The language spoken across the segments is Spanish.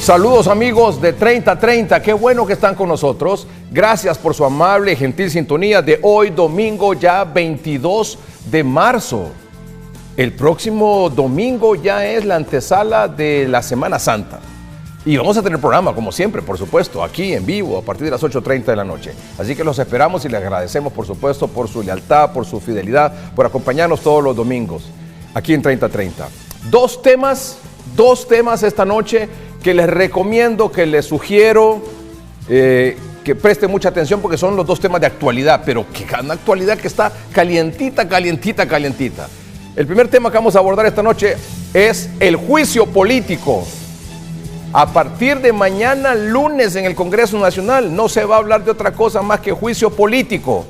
Saludos amigos de 3030, qué bueno que están con nosotros. Gracias por su amable y gentil sintonía de hoy domingo ya 22 de marzo. El próximo domingo ya es la antesala de la Semana Santa. Y vamos a tener programa, como siempre, por supuesto, aquí en vivo a partir de las 8:30 de la noche. Así que los esperamos y les agradecemos, por supuesto, por su lealtad, por su fidelidad, por acompañarnos todos los domingos aquí en 3030. Dos temas esta noche que les recomiendo, que les sugiero que presten mucha atención porque son los dos temas de actualidad, pero que una actualidad que está calientita. El primer tema que vamos a abordar esta noche es el juicio político. A partir de mañana lunes en el Congreso Nacional no se va a hablar de otra cosa más que juicio político.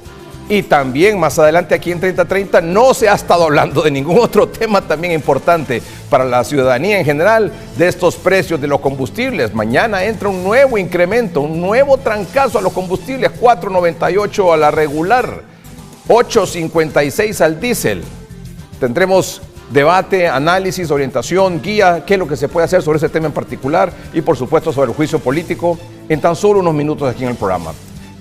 Y también más adelante aquí en 3030 no se ha estado hablando de ningún otro tema también importante para la ciudadanía en general, de estos precios de los combustibles. Mañana entra un nuevo incremento, un nuevo trancazo a los combustibles, 4.98 a la regular, 8.56 al diésel. Tendremos debate, análisis, orientación, guía, qué es lo que se puede hacer sobre ese tema en particular y por supuesto sobre el juicio político en tan solo unos minutos aquí en el programa.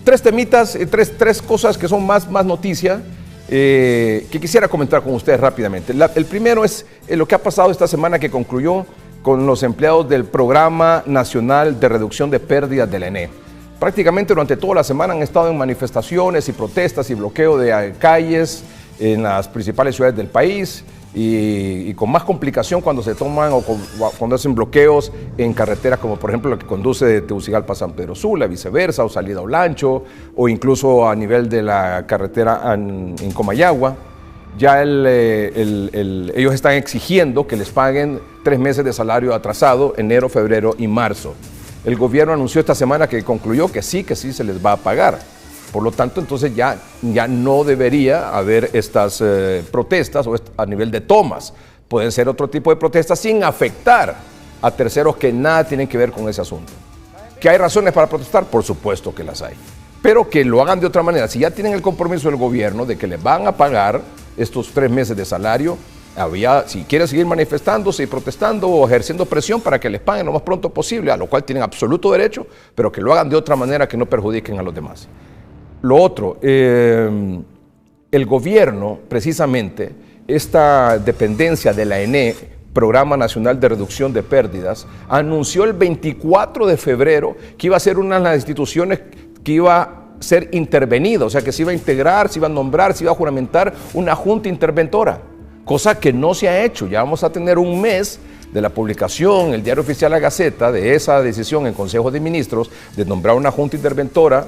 Tres temitas, tres cosas que son más noticia que quisiera comentar con ustedes rápidamente. El primero es lo que ha pasado esta semana que concluyó con los empleados del Programa Nacional de Reducción de Pérdidas de la ENE. Prácticamente durante toda la semana han estado en manifestaciones y protestas y bloqueo de calles en las principales ciudades del país. Y con más complicación cuando se toman o cuando hacen bloqueos en carreteras como por ejemplo la que conduce de Tegucigalpa a San Pedro Sula, viceversa, o salida a Olancho, o incluso a nivel de la carretera en Comayagua. Ya ellos están exigiendo que les paguen 3 meses de salario atrasado, enero, febrero y marzo. El gobierno anunció esta semana que concluyó que sí se les va a pagar. Por lo tanto, entonces ya no debería haber estas protestas o a nivel de tomas. Pueden ser otro tipo de protestas sin afectar a terceros que nada tienen que ver con ese asunto. ¿Que hay razones para protestar? Por supuesto que las hay. Pero que lo hagan de otra manera. Si ya tienen el compromiso del gobierno de que les van a pagar estos 3 meses de salario, si quieren seguir manifestándose y protestando o ejerciendo presión para que les paguen lo más pronto posible, a lo cual tienen absoluto derecho, pero que lo hagan de otra manera que no perjudiquen a los demás. Lo otro, el gobierno, precisamente, esta dependencia de la ENE, Programa Nacional de Reducción de Pérdidas, anunció el 24 de febrero que iba a ser una de las instituciones que iba a ser intervenida, o sea, que se iba a integrar, se iba a nombrar, se iba a juramentar una junta interventora, cosa que no se ha hecho. Ya vamos a tener un mes de la publicación en el Diario Oficial La Gaceta de esa decisión en Consejo de Ministros de nombrar una junta interventora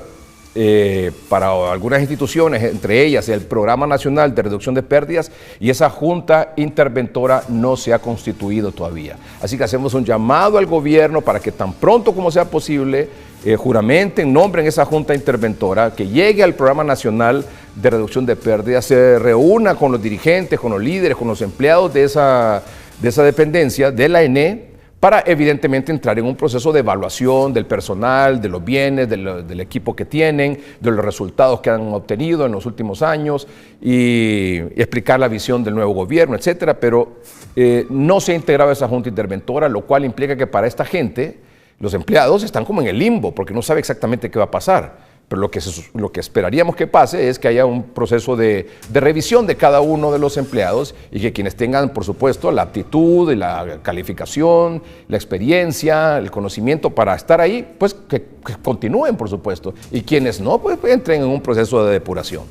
para algunas instituciones, entre ellas el Programa Nacional de Reducción de Pérdidas, y esa junta interventora no se ha constituido todavía. Así que hacemos un llamado al gobierno para que tan pronto como sea posible juramenten, nombren esa junta interventora, que llegue al Programa Nacional de Reducción de Pérdidas, se reúna con los dirigentes, con los líderes, con los empleados de esa dependencia, de la ENE, para evidentemente entrar en un proceso de evaluación del personal, de los bienes, del equipo que tienen, de los resultados que han obtenido en los últimos años y explicar la visión del nuevo gobierno, etcétera. Pero no se ha integrado esa junta interventora, lo cual implica que para esta gente los empleados están como en el limbo porque no sabe exactamente qué va a pasar. Pero lo que esperaríamos que pase es que haya un proceso de revisión de cada uno de los empleados y que quienes tengan, por supuesto, la aptitud, la calificación, la experiencia, el conocimiento para estar ahí, pues que continúen, por supuesto. Y quienes no, pues entren en un proceso de depuración.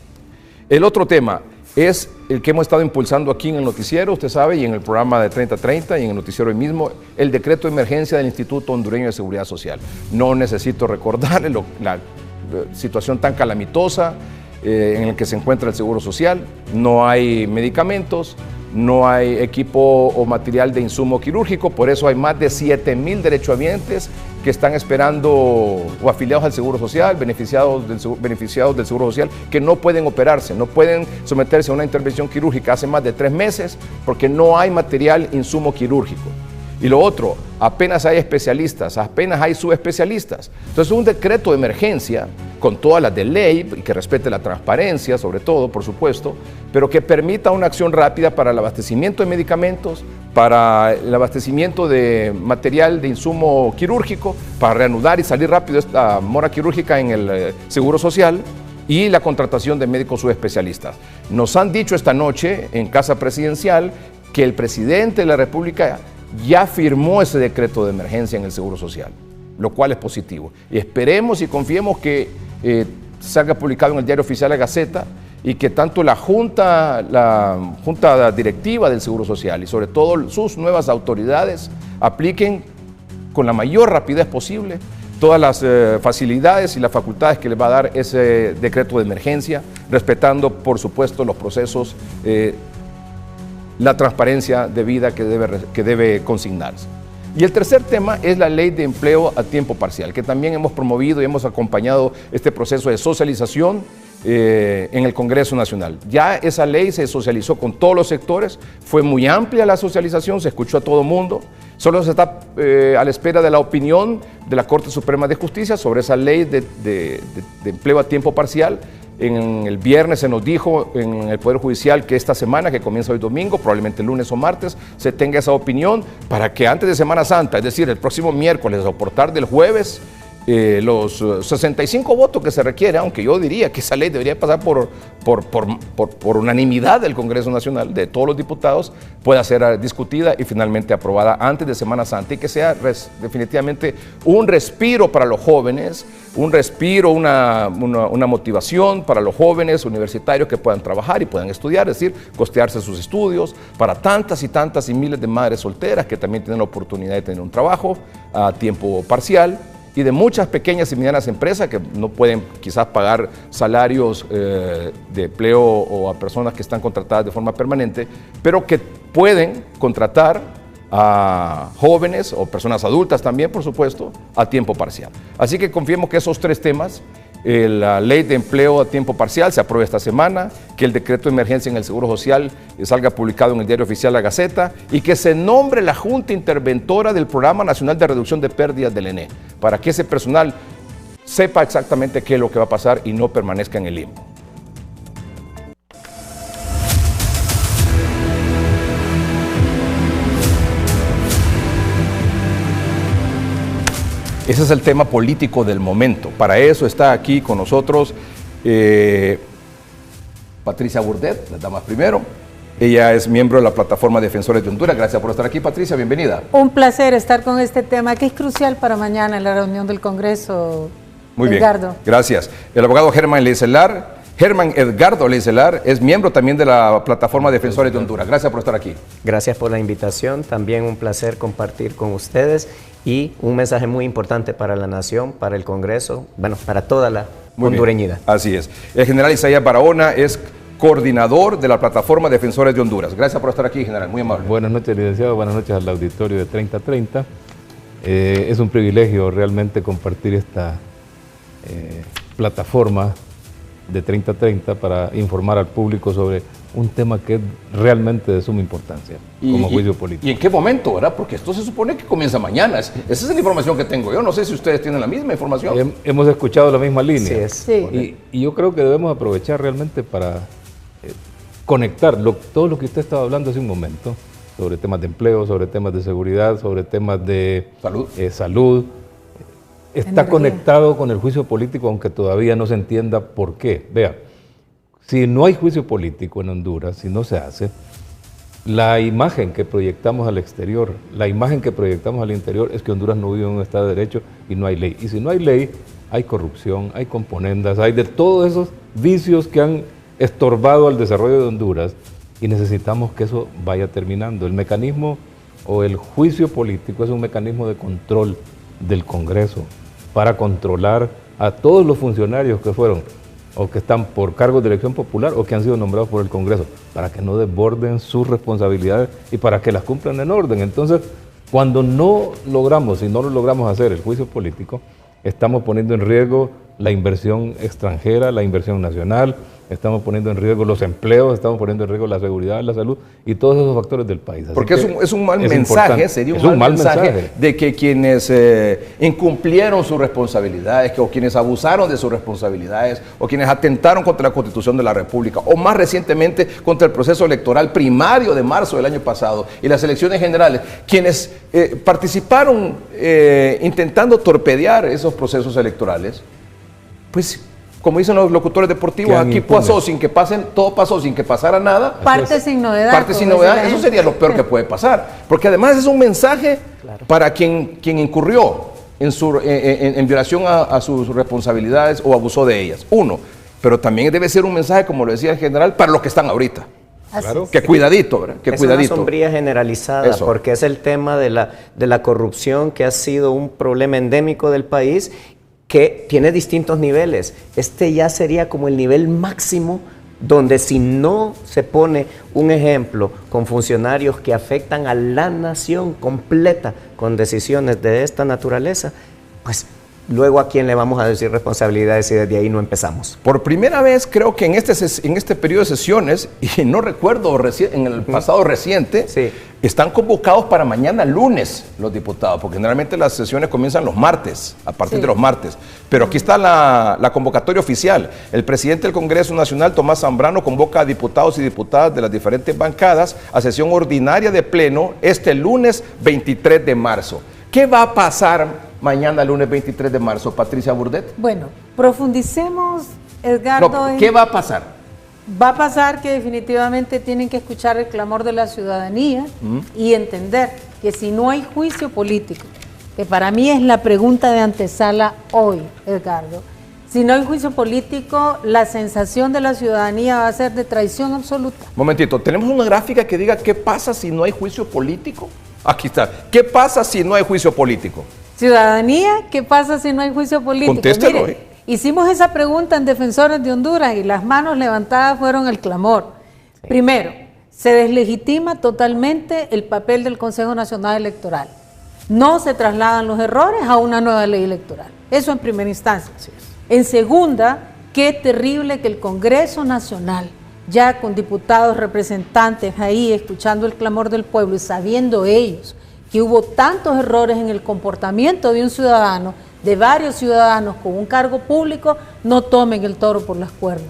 El otro tema es el que hemos estado impulsando aquí en el noticiero, usted sabe, y en el programa de 3030 y en el noticiero hoy mismo, el decreto de emergencia del Instituto Hondureño de Seguridad Social. No necesito recordarle la situación tan calamitosa en la que se encuentra el Seguro Social. No hay medicamentos, no hay equipo o material de insumo quirúrgico, por eso hay más de 7,000 derechohabientes que están esperando o afiliados al Seguro Social, beneficiados del Seguro Social, que no pueden operarse, no pueden someterse a una intervención quirúrgica hace más de 3 meses porque no hay material insumo quirúrgico. Y lo otro, apenas hay especialistas, apenas hay subespecialistas. Entonces un decreto de emergencia con todas las de ley y que respete la transparencia, sobre todo, por supuesto, pero que permita una acción rápida para el abastecimiento de medicamentos, para el abastecimiento de material de insumo quirúrgico, para reanudar y salir rápido esta mora quirúrgica en el Seguro Social y la contratación de médicos subespecialistas. Nos han dicho esta noche en Casa Presidencial que el presidente de la República ya firmó ese decreto de emergencia en el Seguro Social, lo cual es positivo. Y esperemos y confiemos que salga publicado en el Diario Oficial La Gaceta y que tanto la Junta Directiva del Seguro Social y sobre todo sus nuevas autoridades apliquen con la mayor rapidez posible todas las facilidades y las facultades que les va a dar ese decreto de emergencia, respetando, por supuesto, los procesos, la transparencia debida que debe consignarse. Y el tercer tema es la ley de empleo a tiempo parcial, que también hemos promovido y hemos acompañado este proceso de socialización en el Congreso Nacional. Ya esa ley se socializó con todos los sectores, fue muy amplia la socialización, se escuchó a todo mundo. Solo se está a la espera de la opinión de la Corte Suprema de Justicia sobre esa ley de empleo a tiempo parcial. En el viernes se nos dijo en el Poder Judicial que esta semana, que comienza hoy domingo, probablemente lunes o martes, se tenga esa opinión para que antes de Semana Santa, es decir, el próximo miércoles o por tarde del jueves, los 65 votos que se requiere, aunque yo diría que esa ley debería pasar por unanimidad del Congreso Nacional, de todos los diputados, pueda ser discutida y finalmente aprobada antes de Semana Santa y que sea definitivamente un respiro para los jóvenes, un respiro, una motivación para los jóvenes universitarios que puedan trabajar y puedan estudiar, es decir, costearse sus estudios, para tantas y miles de madres solteras que también tienen la oportunidad de tener un trabajo a tiempo parcial, y de muchas pequeñas y medianas empresas que no pueden quizás pagar salarios de empleo o a personas que están contratadas de forma permanente, pero que pueden contratar a jóvenes o personas adultas también, por supuesto, a tiempo parcial. Así que confiemos que esos tres temas, la ley de empleo a tiempo parcial se apruebe esta semana, que el decreto de emergencia en el Seguro Social salga publicado en el Diario Oficial La Gaceta y que se nombre la Junta Interventora del Programa Nacional de Reducción de Pérdidas del ENE, para que ese personal sepa exactamente qué es lo que va a pasar y no permanezca en el limbo. Ese es el tema político del momento. Para eso está aquí con nosotros Patricia Bourdet, las damas primero. Ella es miembro de la Plataforma Defensores de Honduras. Gracias por estar aquí, Patricia. Bienvenida. Un placer estar con este tema que es crucial para mañana en la reunión del Congreso. Muy Edgardo. Bien, gracias. El abogado Germán Edgardo Leicelar es miembro también de la Plataforma Defensores de Honduras. Gracias por estar aquí. Gracias por la invitación. También un placer compartir con ustedes y un mensaje muy importante para la nación, para el Congreso, bueno, para toda la hondureñidad. Así es. El general Isaías Barahona es coordinador de la Plataforma Defensores de Honduras. Gracias por estar aquí, general. Muy amable. Buenas noches, licenciado. Buenas noches al auditorio de 3030. Es un privilegio realmente compartir esta plataforma de 3030 para informar al público sobre un tema que es realmente de suma importancia como juicio político. ¿Y en qué momento, verdad? Porque esto se supone que comienza mañana. Esa es la información que tengo yo. No sé si ustedes tienen la misma información. Hemos escuchado la misma línea. Sí, es. Sí. Y yo creo que debemos aprovechar realmente para conectar todo lo que usted estaba hablando hace un momento, sobre temas de empleo, sobre temas de seguridad, sobre temas de salud. Está Energía. conectado con el juicio político, aunque todavía no se entienda por qué. Vea, si no hay juicio político en Honduras, si no se hace, la imagen que proyectamos al exterior, la imagen que proyectamos al interior es que Honduras no vive en un Estado de Derecho y no hay ley. Y si no hay ley, hay corrupción, hay componendas, hay de todos esos vicios que han estorbado al desarrollo de Honduras y necesitamos que eso vaya terminando. El mecanismo o el juicio político es un mecanismo de control del Congreso para controlar a todos los funcionarios que fueron o que están por cargos de elección popular o que han sido nombrados por el Congreso, para que no desborden sus responsabilidades y para que las cumplan en orden. Entonces, cuando no logramos, si no lo logramos hacer el juicio político, estamos poniendo en riesgo la inversión extranjera, la inversión nacional, estamos poniendo en riesgo los empleos, estamos poniendo en riesgo la seguridad, la salud y todos esos factores del país. Así porque es un mal mensaje, sería un mal mensaje de que quienes incumplieron sus responsabilidades, o quienes abusaron de sus responsabilidades, o quienes atentaron contra la Constitución de la República, o más recientemente contra el proceso electoral primario de marzo del año pasado y las elecciones generales, quienes participaron intentando torpedear esos procesos electorales, pues como dicen los locutores deportivos, aquí pasó sin que pasen, todo pasó sin que pasara nada. Parte sin novedad. Parte sin novedad, eso sería lo peor que puede pasar. Porque además es un mensaje para quien incurrió en violación a sus responsabilidades o abusó de ellas. Uno, pero también debe ser un mensaje, como lo decía el general, para los que están ahorita. Claro. Que cuidadito, ¿verdad? Que es cuidadito. Una sombría generalizada, Eso. porque es el tema de la corrupción que ha sido un problema endémico del país, que tiene distintos niveles. Este ya sería como el nivel máximo, donde si no se pone un ejemplo con funcionarios que afectan a la nación completa con decisiones de esta naturaleza, pues luego a quién le vamos a decir responsabilidades si desde ahí no empezamos. Por primera vez creo que en este periodo de sesiones, y no recuerdo en el pasado reciente, sí, están convocados para mañana lunes los diputados, porque generalmente las sesiones comienzan los martes, a partir de los martes. Pero aquí está la convocatoria oficial. El presidente del Congreso Nacional, Tomás Zambrano, convoca a diputados y diputadas de las diferentes bancadas a sesión ordinaria de pleno este lunes 23 de marzo. ¿Qué va a pasar mañana, lunes 23 de marzo, Patricia Burdet? Bueno, profundicemos, Edgardo. No, ¿qué va a pasar? Va a pasar que definitivamente tienen que escuchar el clamor de la ciudadanía y entender que si no hay juicio político, que para mí es la pregunta de antesala hoy, Edgardo, si no hay juicio político, la sensación de la ciudadanía va a ser de traición absoluta. Momentito, ¿tenemos una gráfica que diga qué pasa si no hay juicio político? Aquí está. ¿Qué pasa si no hay juicio político? Ciudadanía, ¿qué pasa si no hay juicio político? Contéstelo. Mire, hicimos esa pregunta en Defensores de Honduras y las manos levantadas fueron el clamor. Sí. Primero, se deslegitima totalmente el papel del Consejo Nacional Electoral. No se trasladan los errores a una nueva ley electoral. Eso en primera instancia. En segunda, qué terrible que el Congreso Nacional, ya con diputados representantes ahí escuchando el clamor del pueblo y sabiendo ellos que hubo tantos errores en el comportamiento de un ciudadano, de varios ciudadanos con un cargo público, no tomen el toro por las cuerdas.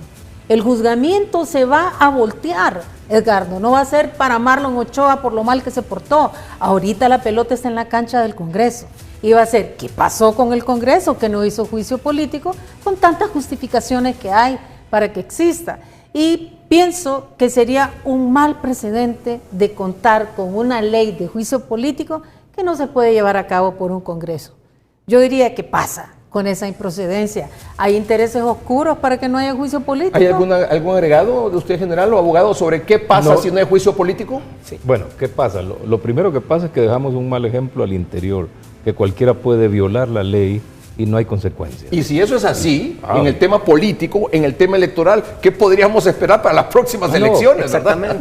El juzgamiento se va a voltear, Edgardo, no va a ser para Marlon Ochoa por lo mal que se portó. Ahorita la pelota está en la cancha del Congreso. Y va a ser, ¿qué pasó con el Congreso que no hizo juicio político con tantas justificaciones que hay para que exista? Y pienso que sería un mal precedente de contar con una ley de juicio político que no se puede llevar a cabo por un Congreso. Yo diría, ¿qué pasa con esa improcedencia? ¿Hay intereses oscuros para que no haya juicio político? ¿Hay algún agregado de usted, general o abogado, sobre qué pasa si no hay juicio político? Sí. Bueno, ¿qué pasa? Lo primero que pasa es que dejamos un mal ejemplo al interior, que cualquiera puede violar la ley y no hay consecuencias. Y si eso es así, en el tema político, en el tema electoral, ¿qué podríamos esperar para las próximas elecciones? Exactamente.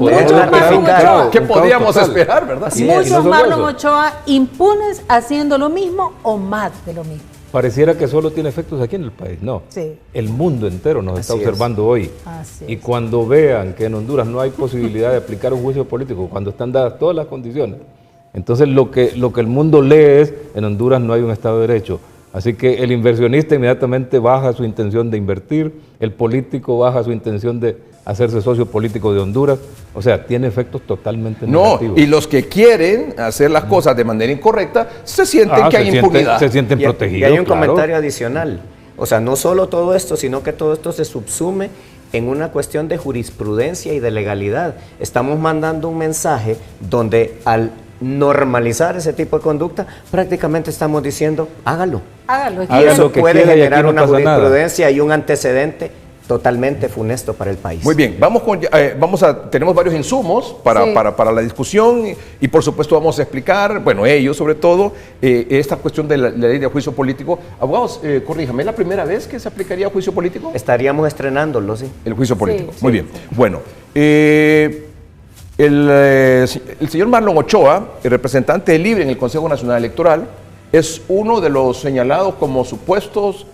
¿Qué podríamos esperar, verdad? Muchos Marlon Ochoa impunes haciendo lo mismo o más de lo mismo. Pareciera que solo tiene efectos aquí en el país, no. Sí. El mundo entero nos está observando hoy. Así y cuando vean que en Honduras no hay posibilidad de aplicar un juicio político, cuando están dadas todas las condiciones, entonces lo que el mundo lee es, en Honduras no hay un Estado de Derecho. Así que el inversionista inmediatamente baja su intención de invertir, el político baja su intención de hacerse socio político de Honduras. O sea, tiene efectos totalmente negativos. Y los que quieren hacer las cosas de manera incorrecta se sienten que hay impunidad. Se sienten protegidos. Y hay un comentario adicional. O sea, no solo todo esto, sino que todo esto se subsume en una cuestión de jurisprudencia y de legalidad. Estamos mandando un mensaje donde al normalizar ese tipo de conducta, prácticamente estamos diciendo, hágalo. Hágalo. Y eso puede generar una jurisprudencia y un antecedente totalmente funesto para el país. Muy bien, tenemos varios insumos para la discusión y por supuesto vamos a explicar, bueno, ellos sobre todo, esta cuestión de la ley de juicio político. Abogados, corríjame, ¿es la primera vez que se aplicaría juicio político? Estaríamos estrenándolo, sí. El juicio político, Sí, muy bien. Bueno, el señor Marlon Ochoa, el representante de Libre en el Consejo Nacional Electoral, es uno de los señalados como supuestos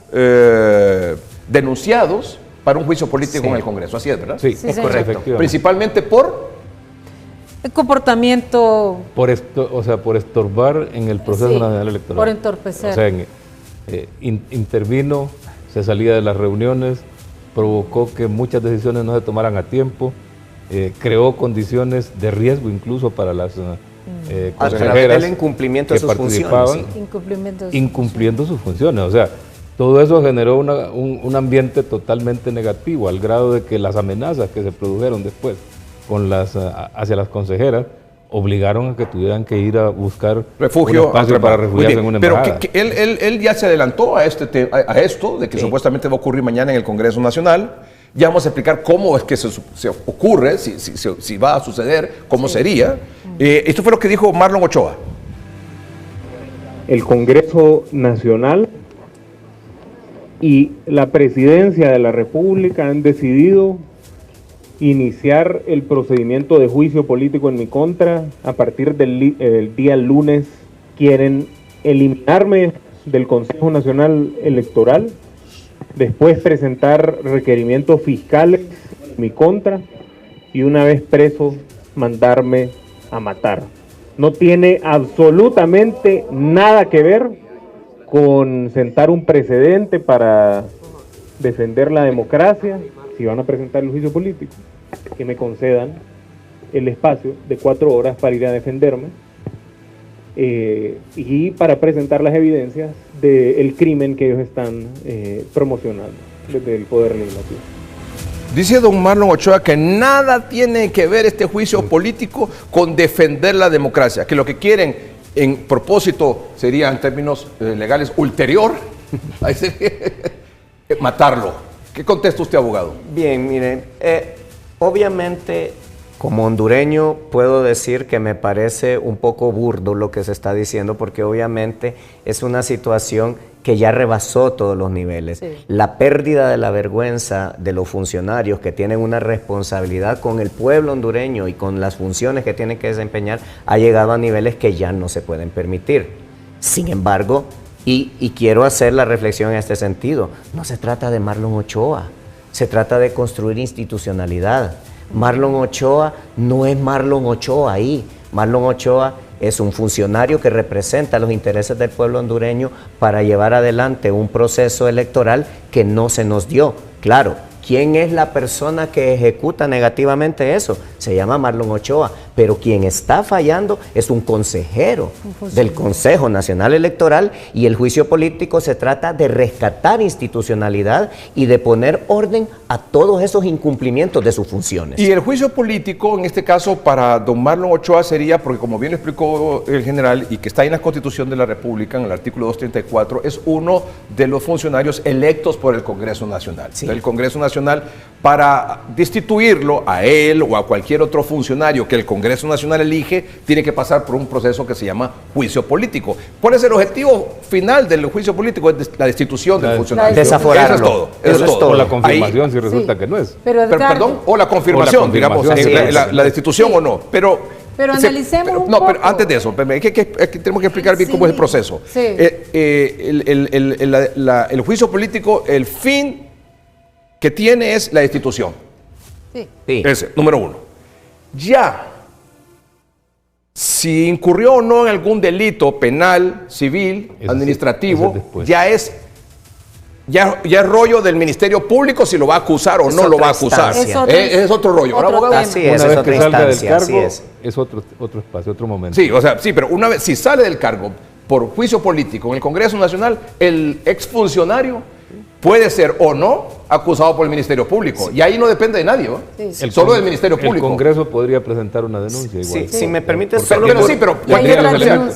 denunciados para un juicio político en el Congreso. Así es, ¿verdad? Sí, Sí, es señor. correcto. Principalmente por... El comportamiento, Por estorbar en el proceso sí, nacional electoral. por entorpecer. O sea, intervino, se salía de las reuniones, provocó que muchas decisiones no se tomaran a tiempo, creó condiciones de riesgo incluso para las A través consejeras del incumplimiento que de sus participaban, funciones. incumplimiento de sus incumpliendo sus funciones. O sea, todo eso generó un ambiente totalmente negativo, al grado de que las amenazas que se produjeron después hacia las consejeras obligaron a que tuvieran que ir a buscar refugio un espacio para refugiarse en una embajada. Pero él ya se adelantó a esto de que supuestamente va a ocurrir mañana en el Congreso Nacional. Ya vamos a explicar cómo es que se ocurre, si va a suceder, cómo sería. Esto fue lo que dijo Marlon Ochoa. El Congreso Nacional y la Presidencia de la República han decidido iniciar el procedimiento de juicio político en mi contra. A partir del día lunes quieren eliminarme del Consejo Nacional Electoral, después presentar requerimientos fiscales en mi contra y una vez preso mandarme a matar. No tiene absolutamente nada que ver con sentar un precedente para defender la democracia. Si van a presentar el juicio político, que me concedan el espacio de 4 horas para ir a defenderme y para presentar las evidencias del crimen que ellos están promocionando desde el Poder Legislativo. Dice don Marlon Ochoa que nada tiene que ver este juicio político con defender la democracia, que lo que quieren en propósito sería, en términos legales, ulterior, matarlo. ¿Qué contesta usted, abogado? Bien, mire, obviamente como hondureño puedo decir que me parece un poco burdo lo que se está diciendo, porque obviamente es una situación que ya rebasó todos los niveles. Sí. La pérdida de la vergüenza de los funcionarios que tienen una responsabilidad con el pueblo hondureño y con las funciones que tienen que desempeñar ha llegado a niveles que ya no se pueden permitir. Sin embargo, y quiero hacer la reflexión en este sentido, no se trata de Marlon Ochoa, se trata de construir institucionalidad. Marlon Ochoa no es Marlon Ochoa ahí. Marlon Ochoa es un funcionario que representa los intereses del pueblo hondureño para llevar adelante un proceso electoral que no se nos dio. Claro, ¿quién es la persona que ejecuta negativamente eso? Se llama Marlon Ochoa, pero quien está fallando es un consejero del Consejo Nacional Electoral, y el juicio político se trata de rescatar institucionalidad y de poner orden a todos esos incumplimientos de sus funciones. Y el juicio político, en este caso, para don Marlon Ochoa sería, porque como bien lo explicó el general, y que está en la Constitución de la República, en el artículo 234, es uno de los funcionarios electos por el Congreso Nacional. Sí. El Congreso Nacional, para destituirlo a él o a cualquier otro funcionario que el Congreso Nacional elige, tiene que pasar por un proceso que se llama juicio político. ¿Cuál es el objetivo final del juicio político? Es la destitución del funcionario. Desaforarlo. Eso es todo. Eso es todo. O la confirmación. Ahí, si resulta sí, que no es. Pero, perdón, o la confirmación, digamos, la destitución sí. O no. Pero analicemos un poco. No, pero antes de eso, tenemos que explicar bien cómo es el proceso. Sí. El juicio político, el fin que tiene es la destitución. Sí. Ese, número uno. Ya, si incurrió o no en algún delito penal, civil, administrativo, ya es rollo del Ministerio Público si lo va a acusar o no lo va a acusar. Es otro rollo. Ahora, abogado, así es, una vez otra que salga del cargo, es otro espacio, otro momento. Sí, o sea, sí, pero una vez, si sale del cargo por juicio político en el Congreso Nacional, el exfuncionario puede ser o no acusado por el Ministerio Público. Sí. Y ahí no depende de nadie, ¿no? Sí. Solo del Ministerio Público. El Congreso podría presentar una denuncia igual. Sí, si me permite, pero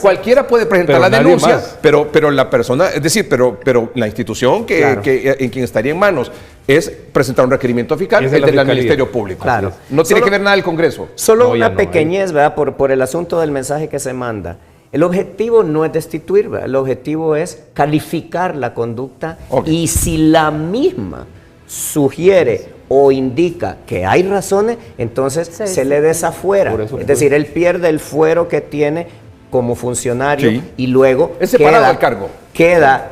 cualquiera puede presentar la denuncia, pero la persona, es decir, pero la institución en quien estaría en manos es presentar un requerimiento fiscal, el del Ministerio Público. Claro. No tiene que ver nada el Congreso. Solo una pequeñez, ¿verdad? Por el asunto del mensaje que se manda. El objetivo no es destituir, ¿verdad? El objetivo es calificar la conducta, y si la misma sugiere o indica que hay razones, entonces se le desafuera. Es decir, él pierde el fuero que tiene como funcionario Sí. y luego Es separado del cargo. queda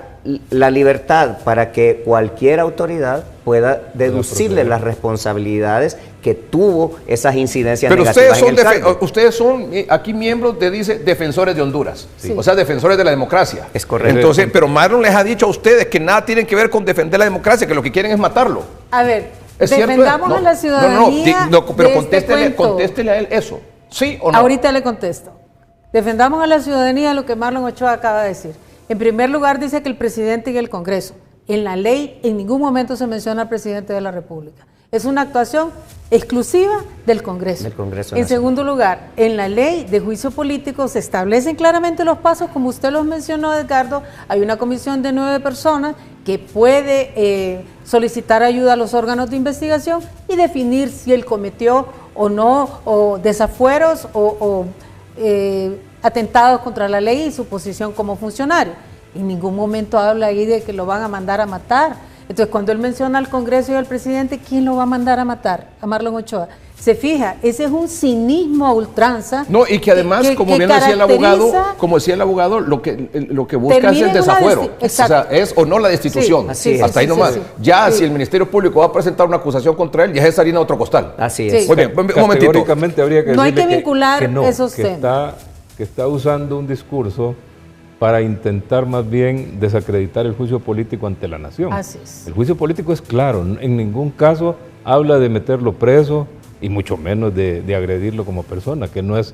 la libertad para que cualquier autoridad pueda deducirle las responsabilidades que tuvo esas incidencias Pero negativas en el cargo. ustedes son aquí miembros de, dice, defensores de Honduras. Sí. O sea, defensores de la democracia. Es correcto. Entonces, pero Marlon les ha dicho a ustedes que nada tienen que ver con defender la democracia, que lo que quieren es matarlo. A ver, ¿Es cierto? defendamos No, a la ciudadanía. pero de este cuento. contéstele a él eso. ¿Sí o no? Ahorita le contesto. Defendamos a la ciudadanía lo que Marlon Ochoa acaba de decir. En primer lugar, dice que el presidente y el Congreso. En la ley, en ningún momento se menciona al presidente de la República. Es una actuación exclusiva del Congreso. Del Congreso En Nacional. segundo lugar, en la ley de juicio político se establecen claramente los pasos, como usted los mencionó, Edgardo. Hay una comisión de 9 personas que puede solicitar ayuda a los órganos de investigación y definir si él cometió o no, o desafueros o atentados contra la ley y su posición como funcionario. En ningún momento habla ahí de que lo van a mandar a matar. Entonces, cuando él menciona al Congreso y al presidente, ¿quién lo va a mandar a matar? A Marlon Ochoa. Se fija, ese es un cinismo a ultranza. No, y que además, como bien decía el abogado, lo que busca es el desafuero. O sea, es o no la destitución. Sí, así es. Hasta ahí nomás. sí. Ya, Sí. si el Ministerio Público va a presentar una acusación contra él, ya es harina de otro costal. Así Sí. es. Muy bien, un momentito. Categóricamente habría que No hay decirle que vincular no, esos que temas. que está usando un discurso para intentar más bien desacreditar el juicio político ante la nación. Así es. El juicio político es claro, en ningún caso habla de meterlo preso y mucho menos de agredirlo como persona, que no es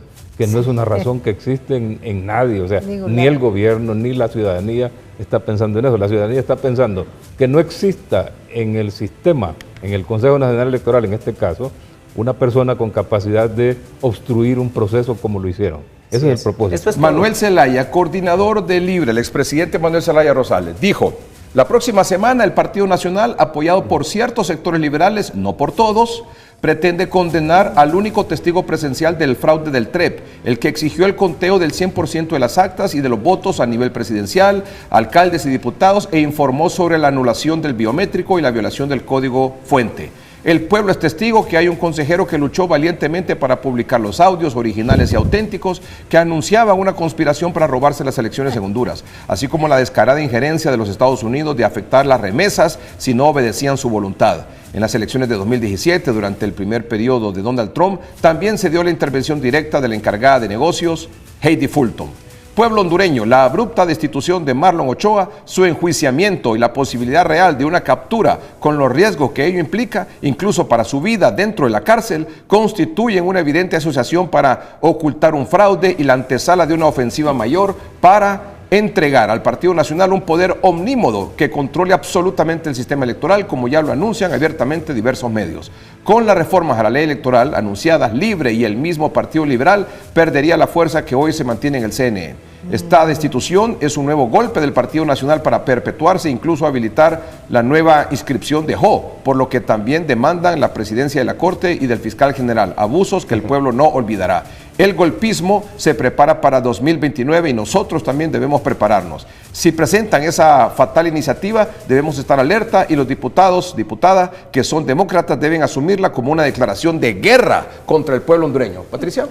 una razón que existe en nadie, o sea, Ningún ni lado. el gobierno ni la ciudadanía está pensando en eso. La ciudadanía está pensando que no exista en el sistema, en el Consejo Nacional Electoral en este caso, una persona con capacidad de obstruir un proceso como lo hicieron. Ese es el propósito. Eso es todo. Manuel Zelaya, coordinador de Libre, el expresidente Manuel Zelaya Rosales, dijo: la próxima semana el Partido Nacional, apoyado por ciertos sectores liberales, no por todos, pretende condenar al único testigo presencial del fraude del TREP, el que exigió el conteo del 100% de las actas y de los votos a nivel presidencial, alcaldes y diputados, e informó sobre la anulación del biométrico y la violación del código fuente. El pueblo es testigo que hay un consejero que luchó valientemente para publicar los audios originales y auténticos que anunciaban una conspiración para robarse las elecciones en Honduras, así como la descarada injerencia de los Estados Unidos de afectar las remesas si no obedecían su voluntad. En las elecciones de 2017, durante el primer periodo de Donald Trump, también se dio la intervención directa de la encargada de negocios, Heidi Fulton. Pueblo hondureño, la abrupta destitución de Marlon Ochoa, su enjuiciamiento y la posibilidad real de una captura con los riesgos que ello implica, incluso para su vida dentro de la cárcel, constituyen una evidente asociación para ocultar un fraude y la antesala de una ofensiva mayor para entregar al Partido Nacional un poder omnímodo que controle absolutamente el sistema electoral, como ya lo anuncian abiertamente diversos medios. Con las reformas a la ley electoral anunciadas, Libre y el mismo Partido Liberal perdería la fuerza que hoy se mantiene en el CNE. Esta destitución es un nuevo golpe del Partido Nacional para perpetuarse e incluso habilitar la nueva inscripción de Jo, por lo que también demandan la presidencia de la Corte y del fiscal general, abusos que el pueblo no olvidará. El golpismo se prepara para 2029 y nosotros también debemos prepararnos. Si presentan esa fatal iniciativa, debemos estar alerta y los diputados, diputadas que son demócratas deben asumirla como una declaración de guerra contra el pueblo hondureño. Patricia.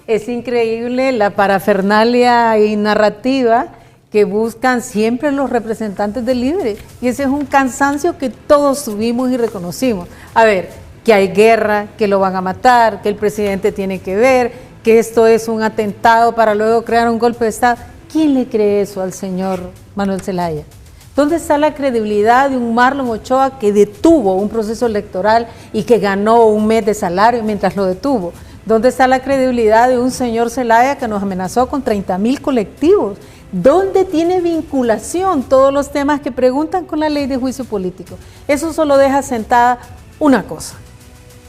Es increíble la parafernalia y narrativa que buscan siempre los representantes del Libre. Y ese es un cansancio que todos tuvimos y reconocimos. A ver, que hay guerra, que lo van a matar, que el presidente tiene que ver, que esto es un atentado para luego crear un golpe de Estado. ¿Quién le cree eso al señor Manuel Zelaya? ¿Dónde está la credibilidad de un Marlon Ochoa que detuvo un proceso electoral y que ganó un mes de salario mientras lo detuvo? ¿Dónde está la credibilidad de un señor Zelaya que nos amenazó con 30,000 colectivos? ¿Dónde tiene vinculación todos los temas que preguntan con la ley de juicio político? Eso solo deja sentada una cosa.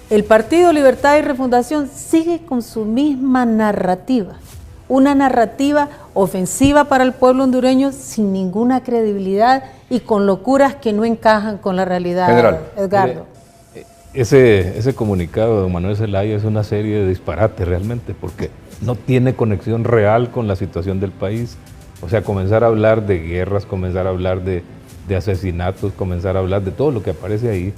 El Partido Libertad y Refundación sigue con su misma narrativa. Una narrativa ofensiva para el pueblo hondureño sin ninguna credibilidad y con locuras que no encajan con la realidad, General. Edgardo. Ese comunicado de don Manuel Zelaya es una serie de disparates realmente, porque no tiene conexión real con la situación del país. O sea, comenzar a hablar de guerras, comenzar a hablar de asesinatos, comenzar a hablar de todo lo que aparece ahí,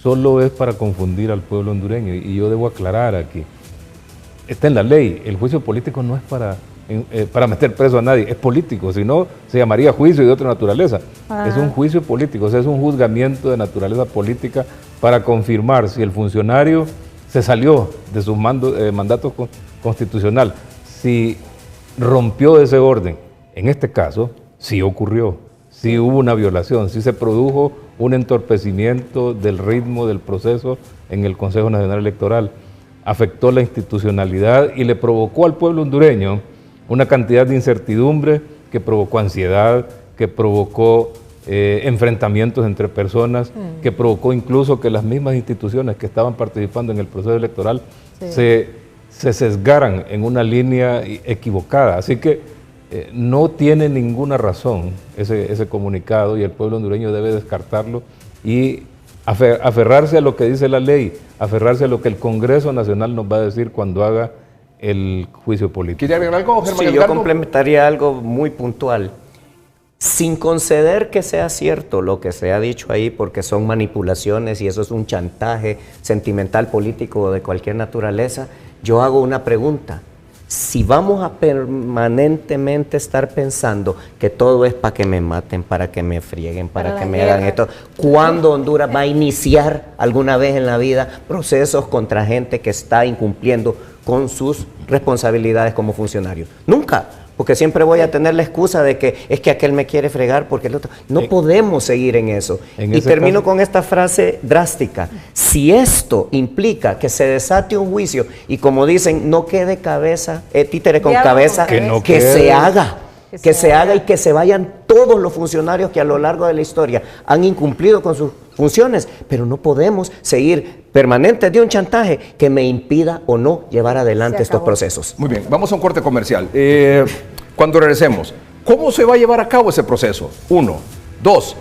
solo es para confundir al pueblo hondureño. Y yo debo aclarar aquí, está en la ley, el juicio político no es para para meter preso a nadie, es político, si no se llamaría juicio de otra naturaleza. Es un juicio político, o sea, es un juzgamiento de naturaleza política para confirmar si el funcionario se salió de su mandato constitucional, si rompió ese orden. En este caso, sí ocurrió, sí hubo una violación, sí se produjo un entorpecimiento del ritmo del proceso en el Consejo Nacional Electoral, afectó la institucionalidad y le provocó al pueblo hondureño una cantidad de incertidumbre que provocó ansiedad, que provocó enfrentamientos entre personas, que provocó incluso que las mismas instituciones que estaban participando en el proceso electoral se sesgaran en una línea equivocada. Así que no tiene ninguna razón ese comunicado y el pueblo hondureño debe descartarlo y aferrarse a lo que dice la ley, aferrarse a lo que el Congreso Nacional nos va a decir cuando haga el juicio político. ¿Quiere agregar algo, Germán? Sí, yo complementaría algo muy puntual. Sin conceder que sea cierto lo que se ha dicho ahí, porque son manipulaciones y eso es un chantaje sentimental político de cualquier naturaleza, yo hago una pregunta. Si vamos a permanentemente estar pensando que todo es para que me maten, para que me frieguen, para que me hagan esto, ¿cuándo Honduras va a iniciar alguna vez en la vida procesos contra gente que está incumpliendo con sus responsabilidades como funcionario? Nunca, porque siempre voy a tener la excusa de que es que aquel me quiere fregar porque el otro... No podemos seguir en eso. Y termino con esta frase drástica. Si esto implica que se desate un juicio y como dicen, no quede cabeza, títere con cabeza, que se haga. Que se haga y que se vayan todos los funcionarios que a lo largo de la historia han incumplido con sus funciones, pero no podemos seguir permanentes de un chantaje que me impida o no llevar adelante estos procesos. Muy bien, vamos a un corte comercial. Cuando regresemos, ¿cómo se va a llevar a cabo ese proceso? 1. 2.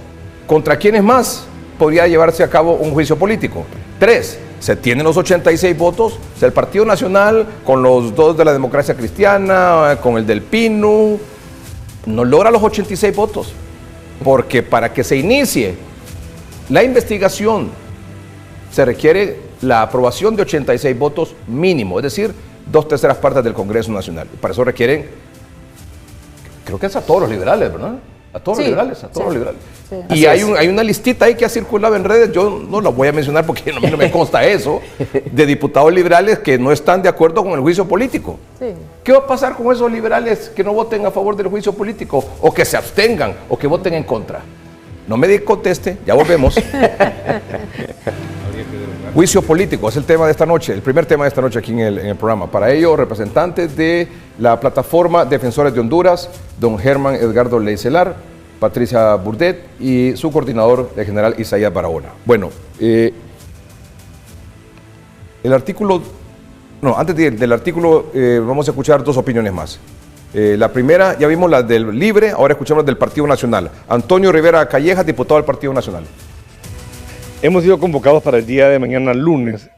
¿Contra quiénes más podría llevarse a cabo un juicio político? 3. Se tienen los 86 votos, o sea, el Partido Nacional con los 2 de la Democracia Cristiana, con el del PINU, no logra los 86 votos, porque para que se inicie la investigación se requiere la aprobación de 86 votos mínimo, es decir, 2/3 partes del Congreso Nacional. Para eso requieren, creo que es a todos los liberales, ¿verdad? A todos los liberales, a todos los liberales. Sí. Y hay una listita ahí que ha circulado en redes, yo no la voy a mencionar porque a mí no me consta eso, de diputados liberales que no están de acuerdo con el juicio político. Sí. ¿Qué va a pasar con esos liberales que no voten a favor del juicio político o que se abstengan o que voten en contra? No me conteste, ya volvemos. Juicio político es el tema de esta noche, el primer tema de esta noche aquí en el programa. Para ello, representantes de la plataforma Defensores de Honduras, don Germán Edgardo Leicelar, Patricia Burdet y su coordinador, el general Isaías Barahona. Bueno, el artículo, antes del artículo vamos a escuchar 2 opiniones más. La primera, ya vimos la del Libre, ahora escuchamos del Partido Nacional. Antonio Rivera Callejas, diputado del Partido Nacional. Hemos sido convocados para el día de mañana, lunes.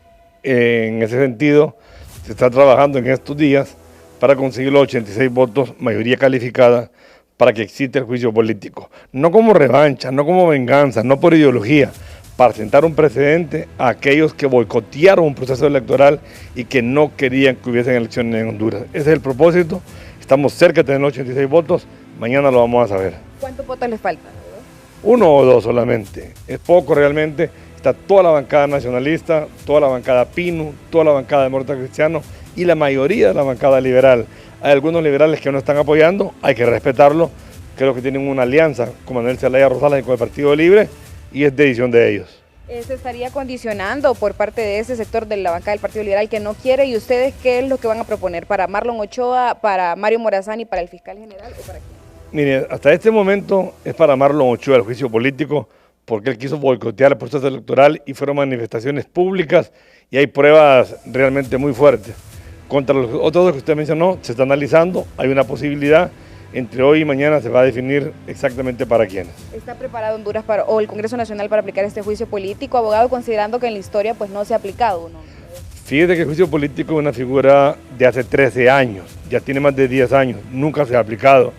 En ese sentido, se está trabajando en estos días para conseguir los 86 votos, mayoría calificada, para que exista el juicio político. No como revancha, no como venganza, no por ideología, para sentar un precedente a aquellos que boicotearon un proceso electoral y que no querían que hubiesen elecciones en Honduras. Ese es el propósito. Estamos cerca de tener los 86 votos, mañana lo vamos a saber. ¿Cuántos votos les faltan? 1 o 2 solamente, es poco realmente. Está toda la bancada nacionalista, toda la bancada PINU, toda la bancada demócrata cristiano y la mayoría de la bancada liberal. Hay algunos liberales que no están apoyando, hay que respetarlo, creo que tienen una alianza con Manuel Zelaya Rosales y con el Partido Libre y es decisión de ellos. ¿Se estaría condicionando por parte de ese sector de la bancada del Partido Liberal que no quiere? ¿Y ustedes qué es lo que van a proponer para Marlon Ochoa, para Mario Morazán y para el fiscal general o para quién? Mire, hasta este momento es para Marlon Ochoa el juicio político porque él quiso boicotear el proceso electoral y fueron manifestaciones públicas y hay pruebas realmente muy fuertes. Contra los otros dos que usted mencionó, se está analizando, hay una posibilidad, entre hoy y mañana se va a definir exactamente para quiénes. ¿Está preparado Honduras o el Congreso Nacional para aplicar este juicio político, abogado, considerando que en la historia pues no se ha aplicado, ¿no? Fíjate que el juicio político es una figura de hace 13 años, ya tiene más de 10 años, nunca se ha aplicado.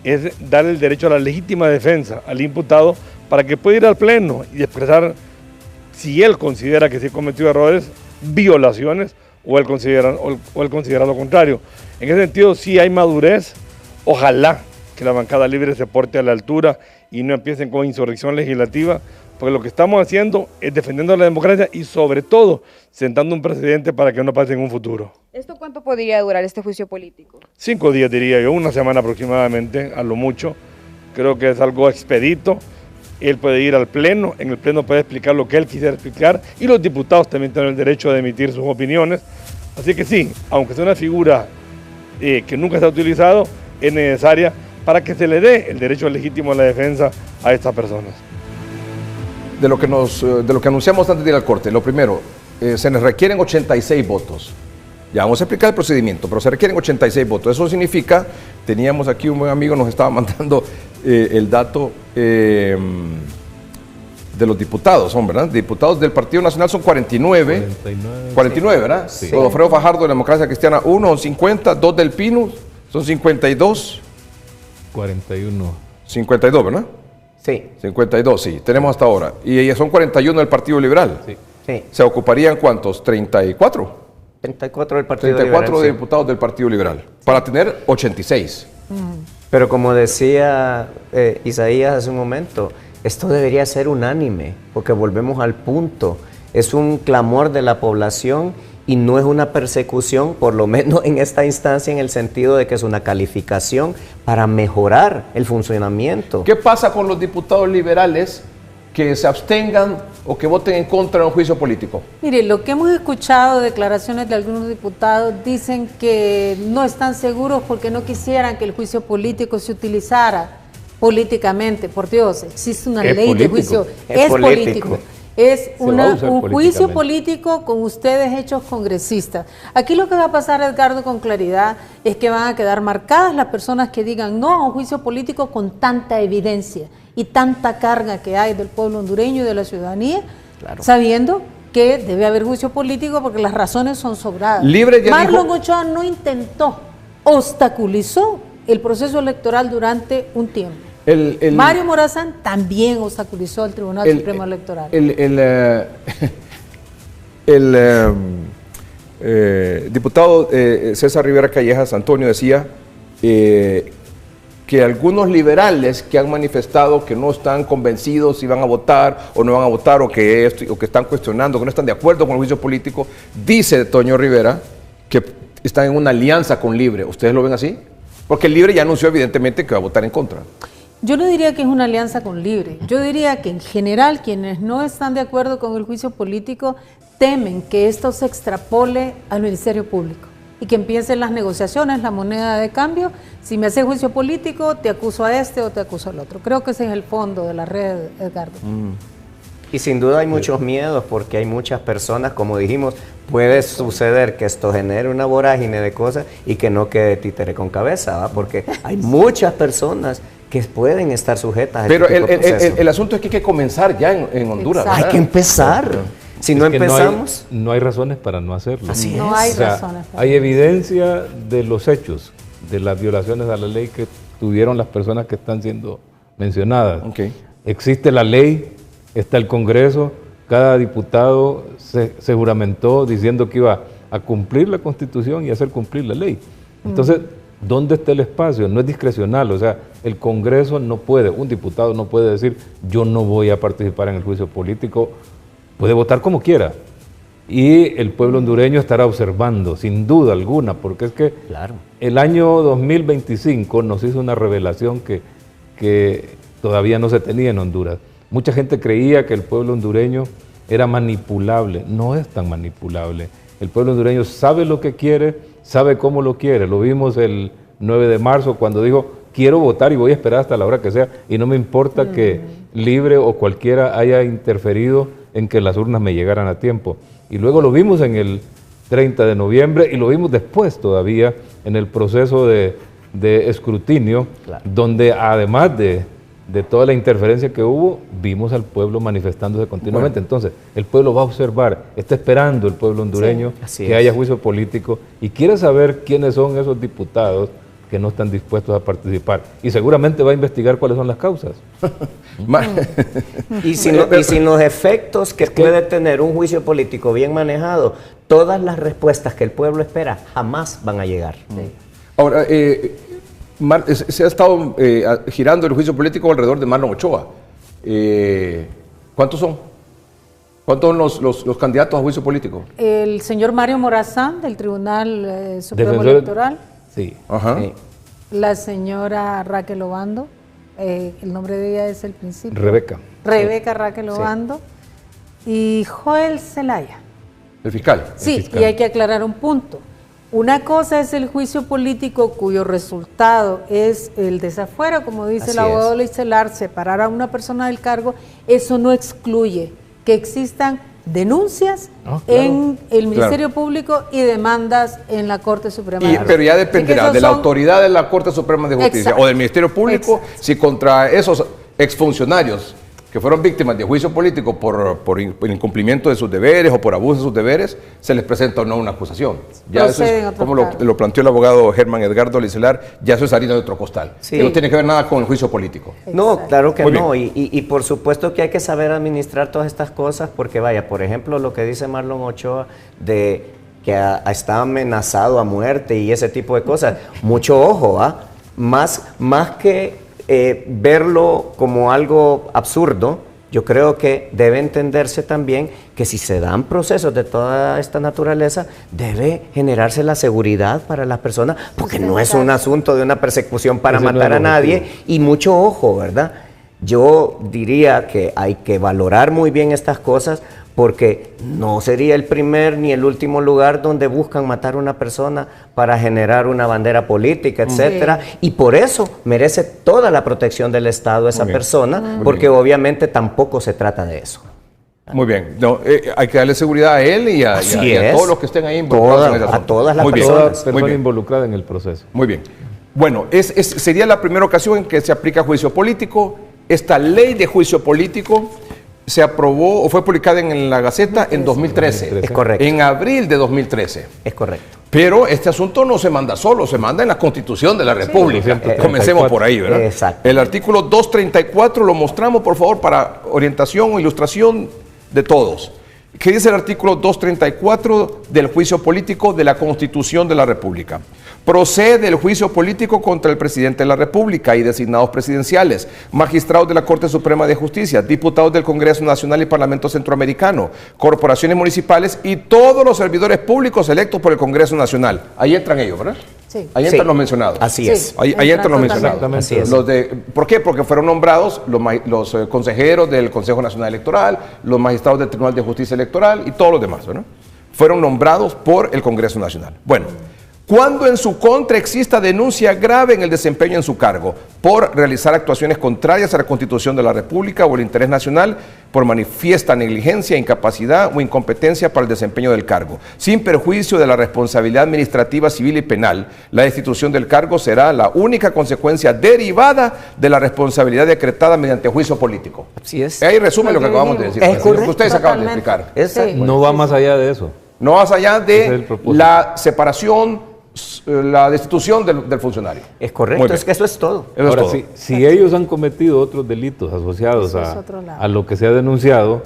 Es dar el derecho a la legítima defensa al imputado para que pueda ir al pleno y expresar si él considera que se han cometido errores, violaciones o él considera lo contrario. En ese sentido sí hay madurez. Ojalá que la bancada libre se porte a la altura y no empiecen con insurrección legislativa, porque lo que estamos haciendo es defendiendo la democracia y sobre todo sentando un precedente para que no pase en un futuro. ¿Esto cuánto podría durar este juicio político? 5 días diría yo, una semana aproximadamente, a lo mucho. Creo que es algo expedito. Él puede ir al pleno, en el pleno puede explicar lo que él quisiera explicar y los diputados también tienen el derecho de emitir sus opiniones. Así que sí, aunque sea una figura que nunca se ha utilizado, es necesaria para que se le dé el derecho legítimo a la defensa a estas personas. De lo que anunciamos antes de ir al corte, lo primero, se nos requieren 86 votos. Ya vamos a explicar el procedimiento, pero se requieren 86 votos. Eso significa, teníamos aquí un buen amigo, nos estaba mandando el dato de los diputados, ¿verdad? Diputados del Partido Nacional son 49. 49, sí. ¿Verdad? Sí. Godofredo Fajardo de la Democracia Cristiana 1, son 50, 2 del Pinus, son 52. 41. 52, ¿verdad? Sí. 52, sí, tenemos hasta ahora. Y son 41 del Partido Liberal. Sí. Sí. ¿Se ocuparían cuántos? 34. 34 del Partido 34 Liberal, diputados del Partido Liberal, para tener 86. Pero como decía Isaías hace un momento, esto debería ser unánime, porque volvemos al punto. Es un clamor de la población y no es una persecución, por lo menos en esta instancia, en el sentido de que es una calificación para mejorar el funcionamiento. ¿Qué pasa con los diputados liberales que se abstengan o que voten en contra de un juicio político? Mire, lo que hemos escuchado, declaraciones de algunos diputados, dicen que no están seguros porque no quisieran que el juicio político se utilizara políticamente. Por Dios, existe una ley de juicio. Es político. Es un juicio político con ustedes hechos congresistas. Aquí lo que va a pasar, Edgardo, con claridad, es que van a quedar marcadas las personas que digan no a un juicio político con tanta evidencia y tanta carga que hay del pueblo hondureño y de la ciudadanía, claro, sabiendo que debe haber juicio político porque las razones son sobradas. Marlon Ochoa no intentó, obstaculizó el proceso electoral durante un tiempo. Mario Morazán también obstaculizó el Tribunal Supremo Electoral. El diputado César Rivera Callejas, Antonio, decía que algunos liberales que han manifestado que no están convencidos si van a votar o no van a votar, o que están cuestionando, que no están de acuerdo con el juicio político, dice Toño Rivera que están en una alianza con Libre. ¿Ustedes lo ven así? Porque el Libre ya anunció evidentemente que va a votar en contra. Yo no diría que es una alianza con Libre. Yo diría que en general quienes no están de acuerdo con el juicio político temen que esto se extrapole al Ministerio Público y que empiecen las negociaciones, la moneda de cambio. Si me hace juicio político, te acuso a este o te acuso al otro. Creo que ese es el fondo de la red, Edgardo. Y sin duda hay muchos miedos porque hay muchas personas, como dijimos, puede suceder que esto genere una vorágine de cosas y que no quede títere con cabeza, ¿va? Porque hay muchas personas que pueden estar sujetas a Pero el asunto es que hay que comenzar ya en Honduras. Hay que empezar. Si no empezamos... No hay razones para no hacerlo. Así es. No hay razones. Hay evidencia de los hechos, de las violaciones a la ley que tuvieron las personas que están siendo mencionadas. Okay. Existe la ley, está el Congreso, cada diputado se juramentó diciendo que iba a cumplir la Constitución y hacer cumplir la ley. Entonces, ¿dónde está el espacio? No es discrecional, o sea, el Congreso no puede, un diputado no puede decir yo no voy a participar en el juicio político, puede votar como quiera. Y el pueblo hondureño estará observando, sin duda alguna, porque es que claro, el año 2025 nos hizo una revelación que todavía no se tenía en Honduras. Mucha gente creía que el pueblo hondureño era manipulable. No es tan manipulable. El pueblo hondureño sabe lo que quiere, sabe cómo lo quiere. Lo vimos el 9 de marzo cuando dijo, quiero votar y voy a esperar hasta la hora que sea. Y no me importa que Libre o cualquiera haya interferido en que las urnas me llegaran a tiempo. Y luego lo vimos en el 30 de noviembre y lo vimos después todavía en el proceso de escrutinio, claro, donde además de toda la interferencia que hubo, vimos al pueblo manifestándose continuamente. Bueno. Entonces, el pueblo va a observar, está esperando el pueblo hondureño que haya juicio político y quiere saber quiénes son esos diputados que no están dispuestos a participar. Y seguramente va a investigar cuáles son las causas. Y sin los efectos que puede tener un juicio político bien manejado, todas las respuestas que el pueblo espera jamás van a llegar. Ahora, se ha estado girando el juicio político alrededor de Marlon Ochoa. ¿Cuántos son? ¿Cuántos son los candidatos a juicio político? El señor Mario Morazán, del Tribunal Supremo Defensor- Electoral. Sí. Ajá. Sí. La señora Raquel Obando, el nombre de ella es el principio. Rebeca. Rebeca Raquel Obando. Y Joel Zelaya. El fiscal. Sí, fiscal. y hay que aclarar un punto. Una cosa es el juicio político cuyo resultado es el desafuero, como dice Así el abogado es. Leicelar, separar a una persona del cargo. Eso no excluye que existan denuncias Ah, claro. en el Ministerio Público y demandas en la Corte Suprema. de Pero ya Justicia. dependerá Así que de la esos son- autoridad de la Corte Suprema de Justicia Exacto. o del Ministerio Público Exacto. si contra esos exfuncionarios que fueron víctimas de juicio político por incumplimiento de sus deberes o por abuso de sus deberes, se les presenta o no una acusación. Ya eso Proceden es otros como cargos. lo planteó el abogado Germán Edgardo Licelar, ya eso es harina de otro costal. Sí. Que no tiene que ver nada con el juicio político. No, Exacto. claro que Muy no. Y por supuesto que hay que saber administrar todas estas cosas porque vaya, por ejemplo, lo que dice Marlon Ochoa de que está amenazado a muerte y ese tipo de cosas. Mucho ojo, ¿ah? Más que verlo como algo absurdo, yo creo que debe entenderse también que si se dan procesos de toda esta naturaleza, debe generarse la seguridad para las personas, porque no es un asunto de una persecución para Ese no es matar el a nadie, objetivo. y mucho ojo, ¿verdad? Yo diría que hay que valorar muy bien estas cosas, porque no sería el primer ni el último lugar donde buscan matar a una persona para generar una bandera política, etcétera, y por eso merece toda la protección del Estado esa bien. persona, porque obviamente tampoco se trata de eso. Muy bien. No, hay que darle seguridad a él y a Así a es. todos los que estén ahí involucrados en ese A asunto. todas las Muy bien. personas. Toda Muy persona bien. involucrada en el proceso. Muy bien. Bueno, sería la primera ocasión en que se aplica juicio político. Esta ley de juicio político se aprobó o fue publicada en la Gaceta en 2013. Es correcto. En abril de 2013. Es correcto. Pero este asunto no se manda solo, se manda en la Constitución de la República. 234. Comencemos por ahí, ¿verdad? Exacto. El artículo 234 lo mostramos, por favor, para orientación o ilustración de todos. ¿Qué dice el artículo 234 del juicio político de la Constitución de la República? Procede el juicio político contra el presidente de la República y designados presidenciales, magistrados de la Corte Suprema de Justicia, diputados del Congreso Nacional y Parlamento Centroamericano, corporaciones municipales y todos los servidores públicos electos por el Congreso Nacional. Ahí entran ellos, ¿verdad? Sí. Ahí entran Sí, los mencionados. así Sí. es. Ahí entran los mencionados. Exactamente. Así es. Los ¿por qué? Porque fueron nombrados los consejeros del Consejo Nacional Electoral, los magistrados del Tribunal de Justicia Electoral y todos los demás, ¿no? Fueron nombrados por el Congreso Nacional. Bueno, cuando en su contra exista denuncia grave en el desempeño en su cargo por realizar actuaciones contrarias a la Constitución de la República o el interés nacional, por manifiesta negligencia, incapacidad o incompetencia para el desempeño del cargo, sin perjuicio de la responsabilidad administrativa, civil y penal, la destitución del cargo será la única consecuencia derivada de la responsabilidad decretada mediante juicio político. Así es. Ahí resume lo que acabamos de decir. Es lo que correcto. ustedes acaban de Totalmente. explicar. Exacto. No va más allá de eso. No más allá Ese es el de propósito. la separación, la destitución del funcionario. Es Muy correcto, bien. es que eso es todo. Eso es Ahora, todo. si ellos han cometido otros delitos asociados Eso es otro lado. a lo que se ha denunciado,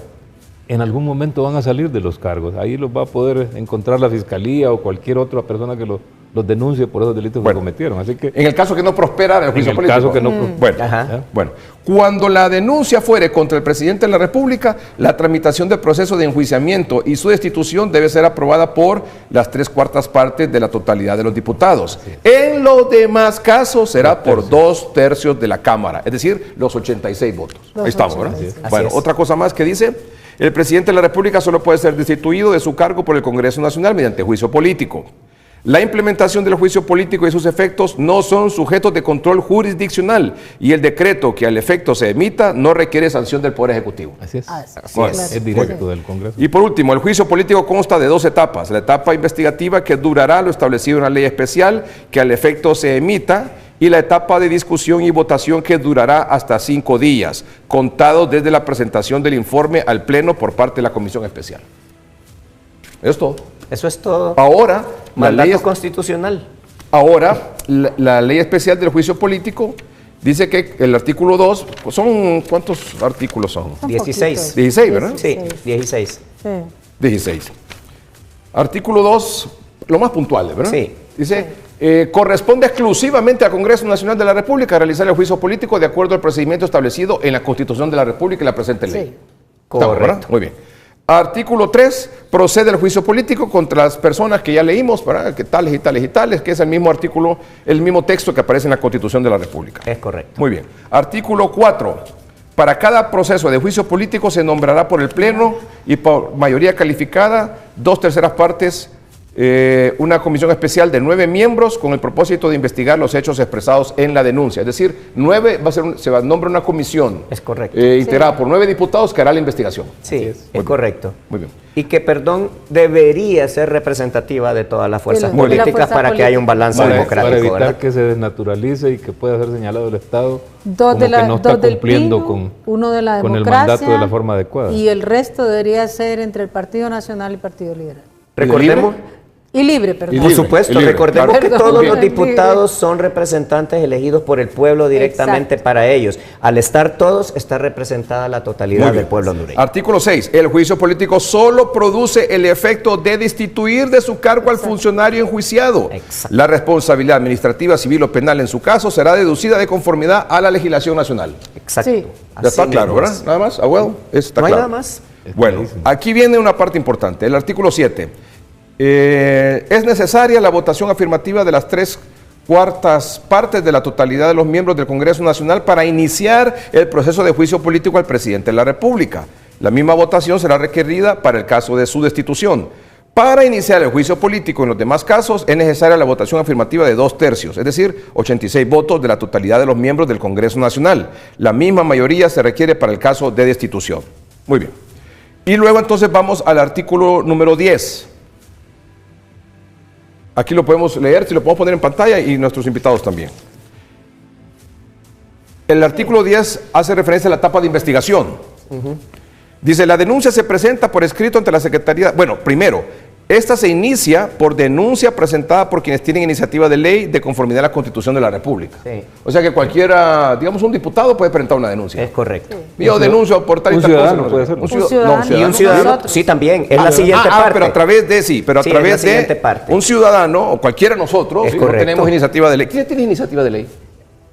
en algún momento van a salir de los cargos. Ahí los va a poder encontrar la fiscalía o cualquier otra persona que los denuncie por esos delitos Bueno. que cometieron. Así que, En el caso que no prospera el juicio el político. caso que no Bueno, Ajá. bueno, cuando la denuncia fuere contra el presidente de la República, la tramitación del proceso de enjuiciamiento y su destitución debe ser aprobada por las 3/4 partes de la totalidad de los diputados. En los demás casos será por 2/3 de la Cámara, es decir, los 86 votos. Los Ahí estamos, ¿verdad? 86. Bueno, Así es. otra cosa más que dice, el presidente de la República solo puede ser destituido de su cargo por el Congreso Nacional mediante juicio político. La implementación del juicio político y sus efectos no son sujetos de control jurisdiccional y el decreto que al efecto se emita no requiere sanción del Poder Ejecutivo. así es. Así Bueno, claro. Es directo del Congreso. Y por último, el juicio político consta de 2 etapas. La etapa investigativa que durará lo establecido en la ley especial que al efecto se emita y la etapa de discusión y votación que durará hasta 5 días, contados desde la presentación del informe al Pleno por parte de la Comisión Especial. Eso es todo. Eso es todo. Ahora, la Mandato ley constitucional. Ahora, la ley especial del juicio político dice que el artículo 2, ¿cuántos artículos son? 16. 16, ¿verdad? Sí, 16. Sí. 16. Artículo 2, lo más puntual, ¿verdad? Sí. Dice, corresponde exclusivamente al Congreso Nacional de la República realizar el juicio político de acuerdo al procedimiento establecido en la Constitución de la República y la presente ley. Sí. Estamos, ¿verdad? Muy bien. Artículo 3, procede el juicio político contra las personas que ya leímos, ¿verdad? Que tales y tales y tales, que es el mismo artículo, el mismo texto que aparece en la Constitución de la República. Es correcto. Muy bien. Artículo 4. Para cada proceso de juicio político se nombrará por el Pleno y por mayoría calificada, 2/3 partes, una comisión especial de 9 miembros con el propósito de investigar los hechos expresados en la denuncia. Es decir, 9 se va a nombrar una comisión. Es correcto. Integrada por 9 diputados que hará la investigación. Sí, es correcto. Muy bien. Y que, perdón, debería ser representativa de todas las fuerzas De la políticas fuerza para que haya un balance Para democrático, evitar ¿verdad? que se desnaturalice y que pueda ser señalado el Estado Dos como de la, que no está dos del cumpliendo Pino, con, uno de la con el democracia mandato de la forma adecuada. y el resto debería ser entre el Partido Nacional y el Partido Liberal. Recordemos, Y libre, perdón. por supuesto, recordemos claro. que Perdón, todos libre. los diputados son representantes elegidos por el pueblo directamente Exacto. para ellos. Al estar todos, está representada la Muy totalidad bien. del pueblo hondureño. Artículo 6. El juicio político solo produce el efecto de destituir de su cargo al funcionario enjuiciado. Exacto. La responsabilidad administrativa, civil o penal en su caso será deducida de conformidad a la legislación nacional. Exacto. Sí. Ya está Así claro, mismo ¿verdad? es. Nada más. Ah, bueno, está No hay claro. nada más. Bueno, aquí viene una parte importante. El artículo 7. Es necesaria la votación afirmativa de las 3/4 partes de la totalidad de los miembros del Congreso Nacional para iniciar el proceso de juicio político al presidente de la República. La misma votación será requerida para el caso de su destitución. Para iniciar el juicio político en los demás casos es necesaria la votación afirmativa de 2/3, es decir, 86 votos de la totalidad de los miembros del Congreso Nacional. La misma mayoría se requiere para el caso de destitución. Muy bien. Y luego entonces vamos al artículo número 10. Aquí lo podemos leer, si lo podemos poner en pantalla y nuestros invitados también. El artículo 10 hace referencia a la etapa de investigación. Dice, la denuncia se presenta por escrito ante la Secretaría. Bueno, primero, esta se inicia por denuncia presentada por quienes tienen iniciativa de ley de conformidad a la Constitución de la República. Sí. O sea que cualquiera, digamos un diputado puede presentar una denuncia. Es correcto. Yo denuncio por tal y un tal cosa. ciudadano puede hacerlo. Un ciudadano. ciudadano. No, Y un ciudadano, Nosotros. sí, también, es la siguiente parte. pero a través de, sí, pero a Sí, es través la siguiente de parte. un ciudadano o cualquiera de nosotros, Es no correcto. tenemos iniciativa de ley. ¿Quién tiene iniciativa de ley?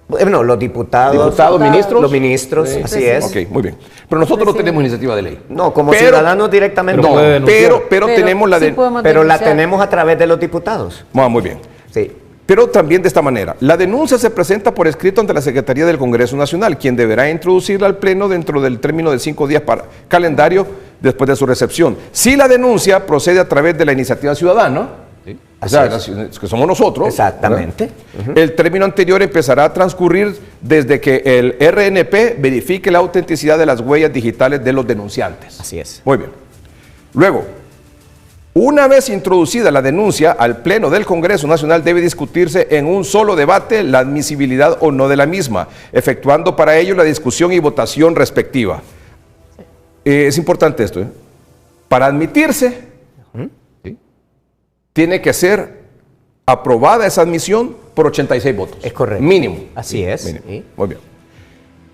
Bueno, los diputados, Ministros. los ministros, así es. Ok, muy bien. Pero nosotros no tenemos iniciativa de ley. No, como Pero- ciudadanos directamente No, no, puede denunciar. pero tenemos la sí de... podemos pero la denunciar. tenemos a través de los diputados. Muy bien. Sí. Pero también de esta manera, la denuncia se presenta por escrito ante la Secretaría del Congreso Nacional, quien deberá introducirla al Pleno dentro del término de 5 días para calendario después de su recepción. Si la denuncia procede a través de la iniciativa ciudadana, o sea, que somos nosotros, Exactamente. ¿verdad? El término anterior empezará a transcurrir desde que el RNP verifique la autenticidad de las huellas digitales de los denunciantes. Así es. Muy bien. Luego, una vez introducida la denuncia al Pleno del Congreso Nacional debe discutirse en un solo debate la admisibilidad o no de la misma, efectuando para ello la discusión y votación respectiva. Es importante esto, ¿eh? Para admitirse, tiene que ser aprobada esa admisión por 86 votos. Es correcto. Mínimo. Así es. Mínimo. Sí. Muy bien.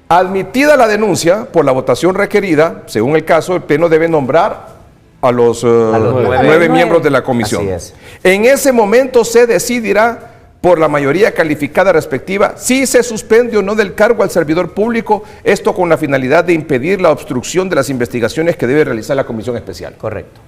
Admitida la denuncia por la votación requerida, según el caso, el Pleno debe nombrar a los, nueve. 9 miembros de la comisión. Así es. En ese momento se decidirá por la mayoría calificada respectiva si se suspende o no del cargo al servidor público, esto con la finalidad de impedir la obstrucción de las investigaciones que debe realizar la comisión especial. Correcto.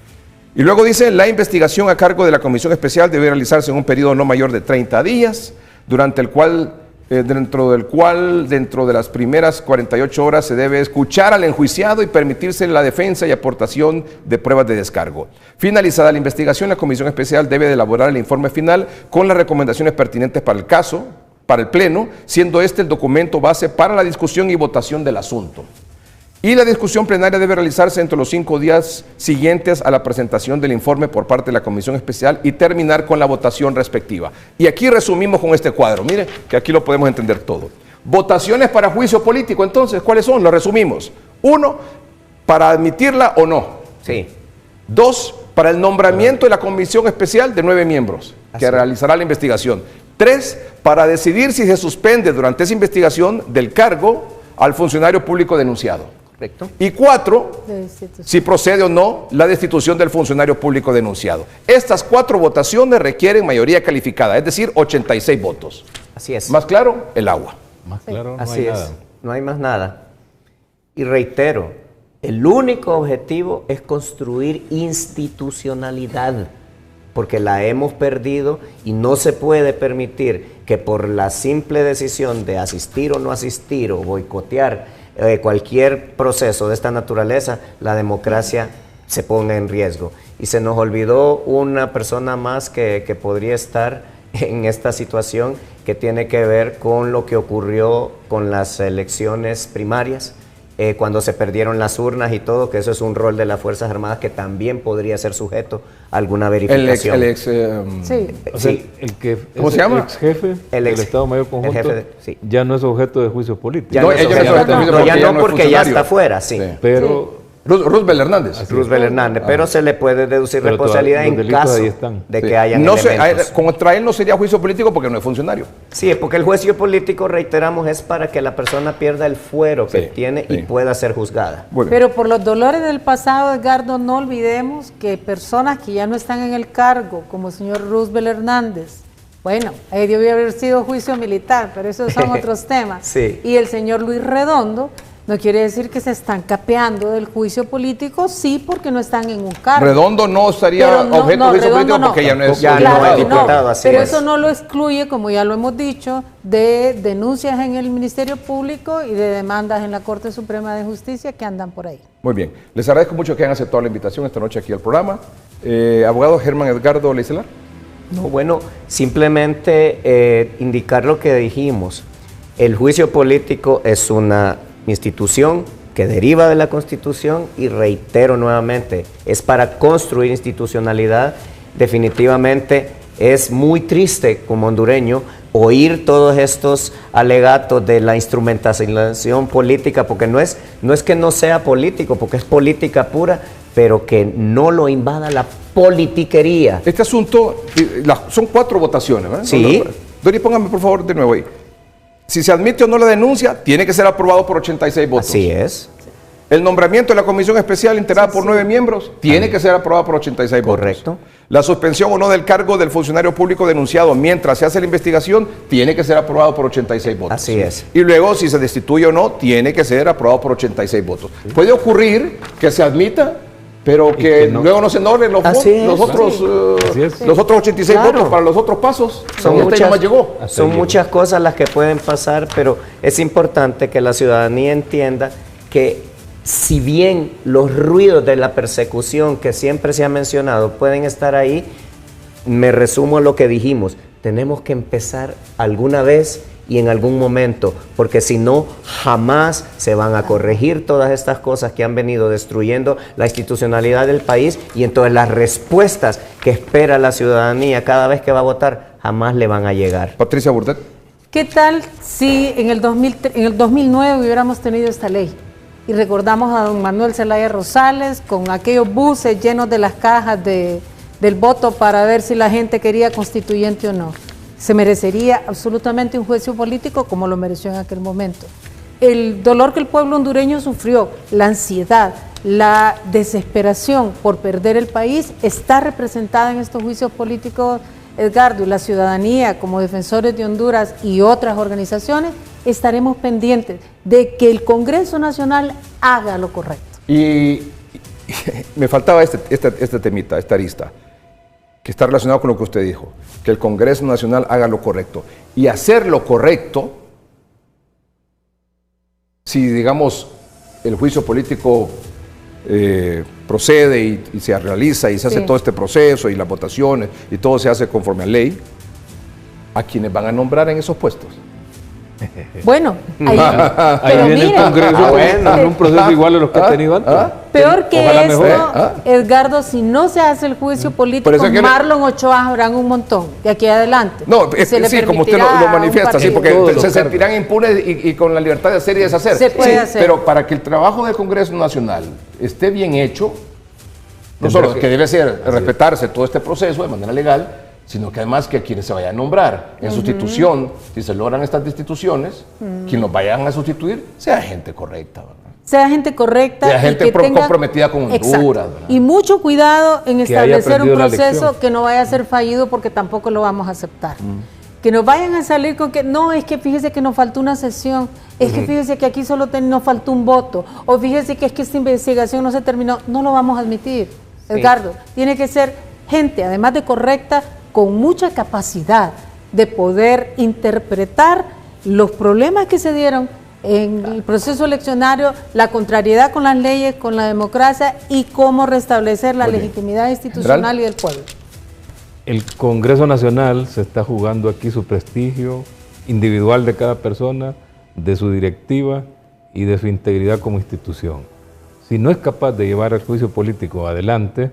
Y luego dice, la investigación a cargo de la comisión especial debe realizarse en un periodo no mayor de 30 días, durante el cual, dentro de las primeras 48 horas se debe escuchar al enjuiciado y permitirse la defensa y aportación de pruebas de descargo. Finalizada la investigación, la comisión especial debe de elaborar el informe final con las recomendaciones pertinentes para el caso, para el Pleno, siendo este el documento base para la discusión y votación del asunto. Y la discusión plenaria debe realizarse entre los 5 días siguientes a la presentación del informe por parte de la Comisión Especial y terminar con la votación respectiva. Y aquí resumimos con este cuadro, mire, que aquí lo podemos entender todo. Votaciones para juicio político, entonces, ¿cuáles son? Lo resumimos. 1, para admitirla o no. Sí. 2, para el nombramiento de la Comisión Especial de 9 miembros, Así que es. realizará la investigación. 3, para decidir si se suspende durante esa investigación del cargo al funcionario público denunciado. Correcto. Y 4, De destitución. si procede o no la destitución del funcionario público denunciado. Estas 4 votaciones requieren mayoría calificada, es decir, 86 votos. Así es. Más claro, el agua. Más claro, no Así hay es. nada. No hay más nada. Y reitero, el único objetivo es construir institucionalidad, porque la hemos perdido y no se puede permitir que por la simple decisión de asistir o no asistir o boicotear cualquier proceso de esta naturaleza, la democracia se ponga en riesgo. Y se nos olvidó una persona más que podría estar en esta situación, que tiene que ver con lo que ocurrió con las elecciones primarias, cuando se perdieron las urnas y todo, que eso es un rol de las Fuerzas Armadas que también podría ser sujeto a alguna verificación. Sí. O sea, Sí. el que ¿Cómo es se llama? ex jefe El del ex- Estado Mayor el Conjunto jefe de- sí. ya no es objeto de juicio político. Ya No, no, es ellos objeto- no son no, porque ya ya no, no es porque ya funcionario. está fuera, sí. Pero Roosevelt Hernández. Roosevelt Hernández, pero se le puede deducir Pero responsabilidad todavía los en delitos caso ahí están. de Sí. que hayan No sé, elementos. contra él no sería juicio político porque no es funcionario. Sí, porque el juicio político, reiteramos, es para que la persona pierda el fuero que Sí, tiene y sí. pueda ser juzgada. Muy bien. Pero por los dolores del pasado, Edgardo, no olvidemos que personas que ya no están en el cargo, como el señor Roosevelt Hernández, bueno, ahí debió haber sido juicio militar, pero esos son otros temas. Sí. Y el señor Luis Redondo, no quiere decir que se están capeando del juicio político, sí, porque no están en un cargo. Redondo no estaría Pero no, objeto no, de juicio Redondo político no. porque ya no es Ya Claro no es que diputado, así pero es. eso no lo excluye, como ya lo hemos dicho, de denuncias en el Ministerio Público y de demandas en la Corte Suprema de Justicia que andan por ahí. Muy bien. Les agradezco mucho que hayan aceptado la invitación esta noche aquí al programa. Abogado Germán Edgardo Leicelar. No, bueno, simplemente indicar lo que dijimos. El juicio político es una institución que deriva de la Constitución y reitero nuevamente, es para construir institucionalidad. Definitivamente es muy triste como hondureño oír todos estos alegatos de la instrumentalización política, porque no es que no sea político, porque es política pura, pero que no lo invada la politiquería. Este asunto, son 4 votaciones, ¿verdad? Sí. Dori, póngame por favor de nuevo ahí. Si se admite o no la denuncia, tiene que ser aprobado por 86 votos. Así es. El nombramiento de la comisión especial integrada por 9 miembros tiene que ser aprobado por 86 Correcto. votos. La suspensión o no del cargo del funcionario público denunciado mientras se hace la investigación tiene que ser aprobado por 86 votos. Así es. Y luego, si se destituye o no, tiene que ser aprobado por 86 votos. Puede ocurrir que se admita, pero que que no. luego no se nombren los, Así es. los otros, Así es. los otros 86 Claro. votos para los otros pasos. Son Y hasta ahí nomás llegó. son muchas cosas las que pueden pasar, pero es importante que la ciudadanía entienda que si bien los ruidos de la persecución que siempre se ha mencionado pueden estar ahí, me resumo a lo que dijimos, tenemos que empezar alguna vez y en algún momento, porque si no, jamás se van a corregir todas estas cosas que han venido destruyendo la institucionalidad del país, y entonces las respuestas que espera la ciudadanía cada vez que va a votar jamás le van a llegar. Patricia Burdet. ¿Qué tal si en el 2009 hubiéramos tenido esta ley? Y recordamos a don Manuel Zelaya Rosales con aquellos buses llenos de las cajas del voto para ver si la gente quería constituyente o no. Se merecería absolutamente un juicio político como lo mereció en aquel momento. El dolor que el pueblo hondureño sufrió, la ansiedad, la desesperación por perder el país está representada en estos juicios políticos, Edgardo, y la ciudadanía como defensores de Honduras y otras organizaciones estaremos pendientes de que el Congreso Nacional haga lo correcto. Y me faltaba este temita, esta arista, que está relacionado con lo que usted dijo, que el Congreso Nacional haga lo correcto. Y hacer lo correcto, si digamos el juicio político procede y se realiza y se hace Sí. todo este proceso y las votaciones y todo se hace conforme a ley, ¿a quienes van a nombrar en esos puestos? Bueno, ahí, Ahí pero viene mire, el Congreso bueno. con un proceso igual a los que ha tenido antes. peor que Ojalá esto, mejor. Edgardo, si no se hace el juicio político, Por eso es que Marlon Ochoa habrán un montón de aquí adelante. No, Y se le sí, como usted permitirá lo a un manifiesta, sí, partido. porque Todos se los sentirán impunes y con la libertad de hacer y deshacer. Se puede Sí, hacer. pero para que el trabajo del Congreso Nacional esté bien hecho, no Tendrá solo que debe ser respetarse todo este proceso de manera legal, sino que además que quienes se vayan a nombrar en sustitución, si se logran estas destituciones, quienes nos vayan a sustituir, sea gente correcta, ¿verdad? Sea gente correcta. Sea gente comprometida con Honduras. Y mucho cuidado en establecer un proceso que no vaya a ser fallido, porque tampoco lo vamos a aceptar. Que nos vayan a salir con que, no, es que fíjese que nos faltó una sesión, es que fíjese que aquí solo nos faltó un voto, o fíjese que es que esta investigación no se terminó. No lo vamos a admitir, Edgardo. Tiene que ser gente, además de correcta, con mucha capacidad de poder interpretar los problemas que se dieron en el proceso eleccionario, la contrariedad con las leyes, con la democracia y cómo restablecer la legitimidad institucional y del pueblo. El Congreso Nacional se está jugando aquí su prestigio individual de cada persona, de su directiva y de su integridad como institución. Si no es capaz de llevar el juicio político adelante,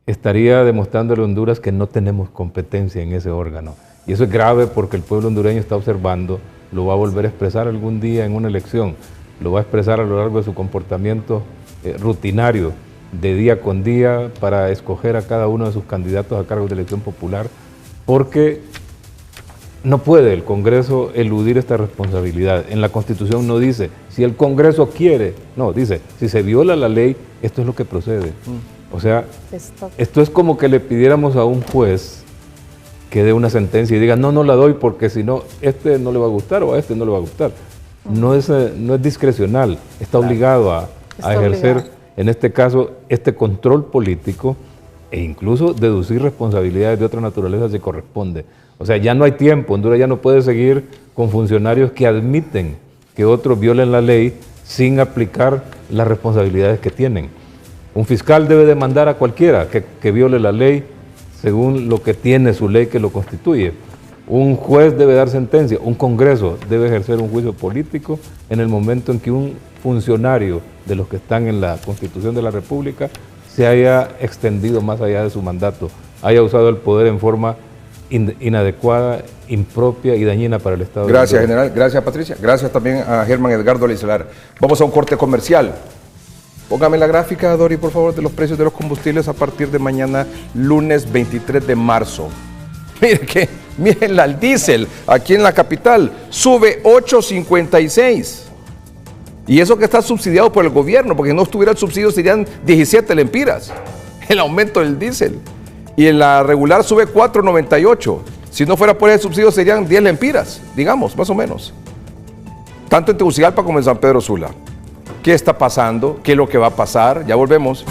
estaría demostrándole a Honduras que no tenemos competencia en ese órgano. Y eso es grave porque el pueblo hondureño está observando, lo va a volver a expresar algún día en una elección, lo va a expresar a lo largo de su comportamiento rutinario, de día con día, para escoger a cada uno de sus candidatos a cargos de elección popular, porque no puede el Congreso eludir esta responsabilidad. En la Constitución no dice, si el Congreso quiere, no, dice, si se viola la ley, esto es lo que procede. O sea, esto es como que le pidiéramos a un juez que dé una sentencia y diga, no, no la doy porque si no, este no le va a gustar o a este no le va a gustar. No es discrecional, está obligado a ejercer, en este caso, este control político e incluso deducir responsabilidades de otra naturaleza si corresponde. O sea, ya no hay tiempo, Honduras ya no puede seguir con funcionarios que admiten que otros violen la ley sin aplicar las responsabilidades que tienen. Un fiscal debe demandar a cualquiera que viole la ley según lo que tiene su ley que lo constituye. Un juez debe dar sentencia, un Congreso debe ejercer un juicio político en el momento en que un funcionario de los que están en la Constitución de la República se haya extendido más allá de su mandato, haya usado el poder en forma inadecuada, impropia y dañina para el Estado. Gracias, general. Gracias, Patricia. Gracias también a Germán Edgardo Licelar. Vamos a un corte comercial. Póngame la gráfica, Dori, por favor, de los precios de los combustibles a partir de mañana, lunes 23 de marzo. Miren el diésel aquí en la capital, sube 8.56. Y eso que está subsidiado por el gobierno, porque si no estuviera el subsidio serían 17 lempiras, el aumento del diésel. Y en la regular sube 4.98. Si no fuera por el subsidio serían 10 lempiras, digamos, más o menos. Tanto en Tegucigalpa como en San Pedro Sula. ¿Qué está pasando? ¿Qué es lo que va a pasar? Ya volvemos.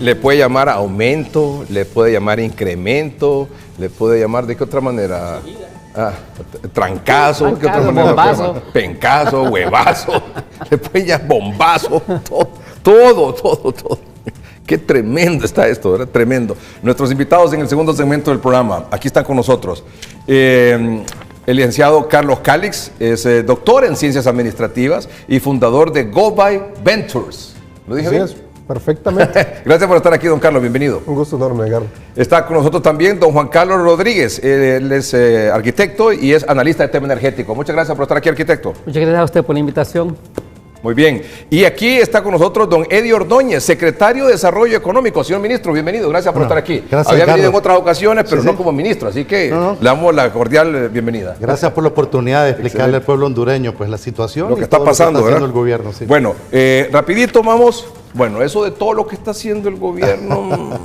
Le puede llamar aumento, le puede llamar incremento, le puede llamar de qué otra manera. Trancazo, ¿qué otra manera? Bombazo. Pencazo, huevazo, le puede llamar bombazo, todo. Qué tremendo está esto, ¿verdad? Tremendo. Nuestros invitados en el segundo segmento del programa, aquí están con nosotros. El licenciado Carlos Calix es doctor en Ciencias Administrativas y fundador de GoBuy Ventures. ¿Lo dije bien? Perfectamente. Gracias por estar aquí, don Carlos, bienvenido. Un gusto enorme, Edgar. Está con nosotros también don Juan Carlos Rodríguez, él es arquitecto y es analista de tema energético. Muchas gracias por estar aquí, arquitecto. Muchas gracias a usted por la invitación. Muy bien. Y aquí está con nosotros don Eddie Ordóñez, secretario de Desarrollo Económico. Señor ministro, bienvenido. Gracias por estar aquí. Gracias, Había venido Carlos. en otras ocasiones, pero no como ministro, así que le damos la cordial bienvenida. Gracias por la oportunidad de explicarle al pueblo hondureño pues la situación lo que y está todo pasando, lo que está haciendo ¿verdad? el gobierno. Sí. Bueno, rapidito vamos. Bueno, eso de todo lo que está haciendo el gobierno,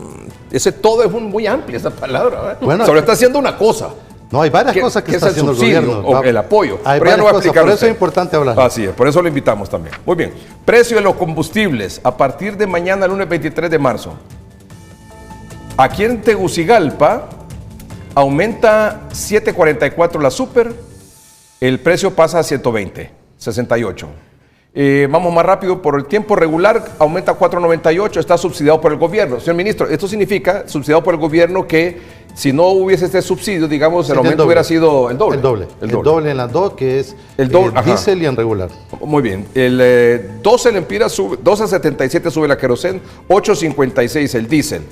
ese todo es muy amplia esa palabra, ¿verdad? Bueno, Solo está haciendo una cosa. No, hay varias cosas que es está el haciendo subsidio, el gobierno. o el apoyo. Hay Pero ya no va a varias cosas, explicar por eso usted. es importante hablar. Así es, por eso lo invitamos también. Muy bien. Precio de los combustibles a partir de mañana, lunes 23 de marzo. Aquí en Tegucigalpa aumenta 7.44 la super, el precio pasa a 120, 68. Vamos más rápido, por el tiempo regular aumenta 4.98, está subsidiado por el gobierno. Señor ministro, esto significa subsidiado por el gobierno que si no hubiese este subsidio, digamos, el aumento hubiera sido el doble. El doble en las dos, que es el doble, diésel y en regular. Muy bien. El 12 lempiras sube, 12.77 sube la querosén, 8.56 el diésel.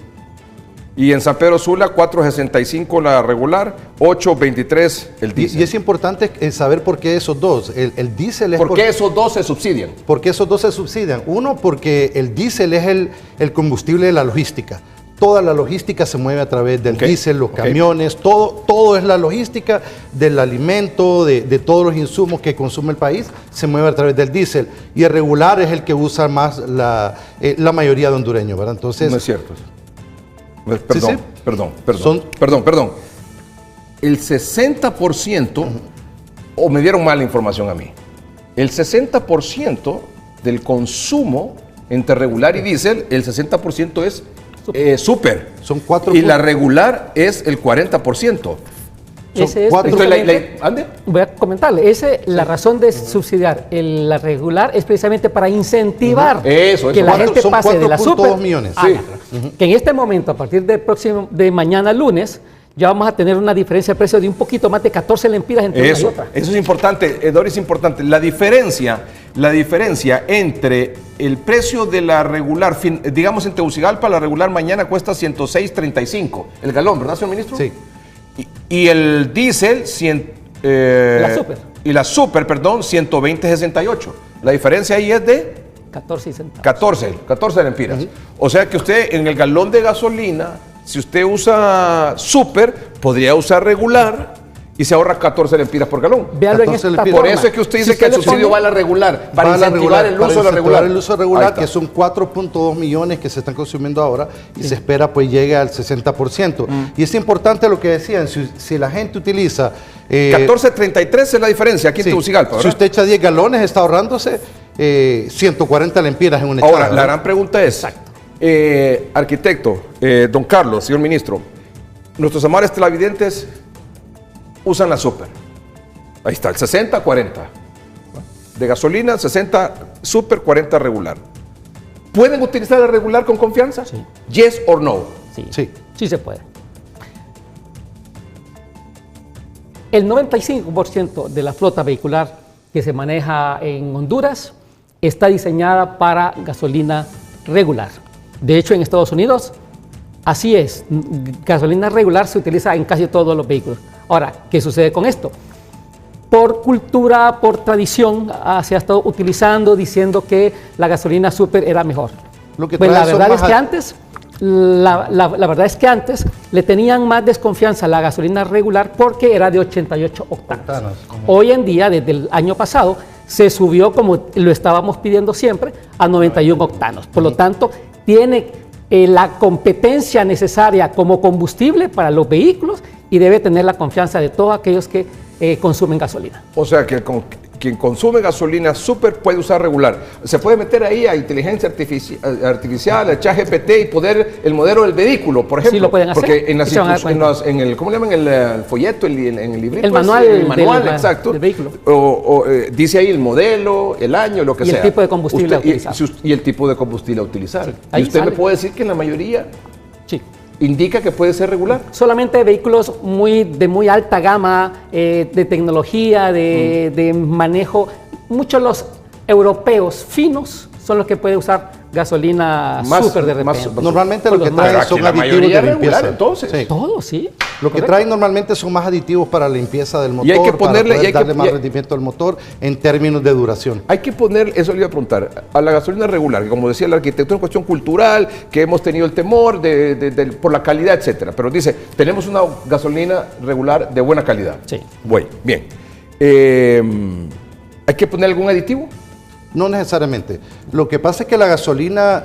Y en San Pedro Sula, 4.65 la regular, 8.23 el diésel. Y es importante saber por qué esos dos. El diésel es... ¿Por qué esos dos se subsidian? Porque esos dos se subsidian. Uno, porque el diésel es el combustible de la logística. toda la logística se mueve a través del diésel, los camiones, todo es la logística del alimento, de todos los insumos que consume el país, se mueve a través del diésel. Y el regular es el que usa más la mayoría de hondureños, ¿verdad? Entonces, no es cierto. Perdón. Perdón. El 60%, o me dieron mala información a mí, el 60% del consumo entre regular y diésel, el 60% es super. Son 4. Y la regular es el 40%. Ese es ¿Ande? Voy a comentarle, la razón de subsidiar la regular es precisamente para incentivar que la gente pase de la super millones. Que en este momento, a partir de mañana lunes, ya vamos a tener una diferencia de precio de un poquito más de 14 lempiras entre una y otra. Eso es importante, Doris, es importante. La diferencia entre el precio de la regular, digamos en Tegucigalpa, la regular mañana cuesta 106.35 el galón, ¿verdad, señor ministro? Sí. Y el diésel, la super, 120.68. La diferencia ahí es de 14 centavos. 14 lempiras. O sea que usted en el galón de gasolina, si usted usa super, podría usar regular y se ahorra 14 lempiras por galón. Véalo en esta forma. Por eso es que usted dice que el subsidio va a la regular, para incentivar el uso de la regular. El uso regular, que son 4.2 millones que se están consumiendo ahora y se espera pues llegue al 60%. Y es importante lo que decían, si la gente utiliza... 14.33 es la diferencia aquí en Tegucigalpa, ¿verdad? Si usted echa 10 galones, está ahorrándose 140 lempiras en una echada. Ahora, la gran pregunta es, arquitecto, don Carlos, señor ministro, nuestros amables televidentes usan la super. Ahí está, el 60-40. De gasolina, 60 super, 40 regular. ¿Pueden utilizar la regular con confianza? Sí. Yes or no. Sí se puede. El 95% de la flota vehicular que se maneja en Honduras está diseñada para gasolina regular. De hecho, en Estados Unidos, así es. Gasolina regular se utiliza en casi todos los vehículos. Ahora, ¿qué sucede con esto? Por cultura, por tradición, se ha estado utilizando, diciendo que la gasolina super era mejor. Pues la verdad es que antes... La verdad es que antes le tenían más desconfianza a la gasolina regular porque era de 88 octanos. Hoy en día, desde el año pasado, se subió, como lo estábamos pidiendo siempre, a 91 octanos. Por lo tanto, tiene la competencia necesaria como combustible para los vehículos y debe tener la confianza de todos aquellos que consumen gasolina. O sea, que quien consume gasolina super puede usar regular. Se puede meter ahí a inteligencia artificial, a ChatGPT y poder el modelo del vehículo, por ejemplo. Sí, lo pueden hacer. Porque en el ¿cómo le llaman? El folleto, en el librito. El manual, exacto. Del vehículo. Dice ahí el modelo, el año, lo que sea. Y el tipo de combustible a utilizar. Y el tipo de combustible a utilizar. Sí, y usted me puede decir que en la mayoría... Sí. ¿Indica que puede ser regular? Solamente vehículos de muy alta gama, de tecnología, de manejo. Muchos los europeos finos son los que pueden usar gasolina súper de repente. Normalmente lo que traen son aditivos de limpieza. Entonces. Todo, sí. Lo que traen normalmente son más aditivos para la limpieza del motor, y hay que ponerle, para poder darle más rendimiento al motor en términos de duración. Hay que poner, eso le iba a preguntar, a la gasolina regular, que como decía el arquitecto, es una cuestión cultural, que hemos tenido el temor por la calidad, etcétera. Pero dice, tenemos una gasolina regular de buena calidad. Sí. Bueno, bien. ¿Hay que poner algún aditivo? No necesariamente. Lo que pasa es que la gasolina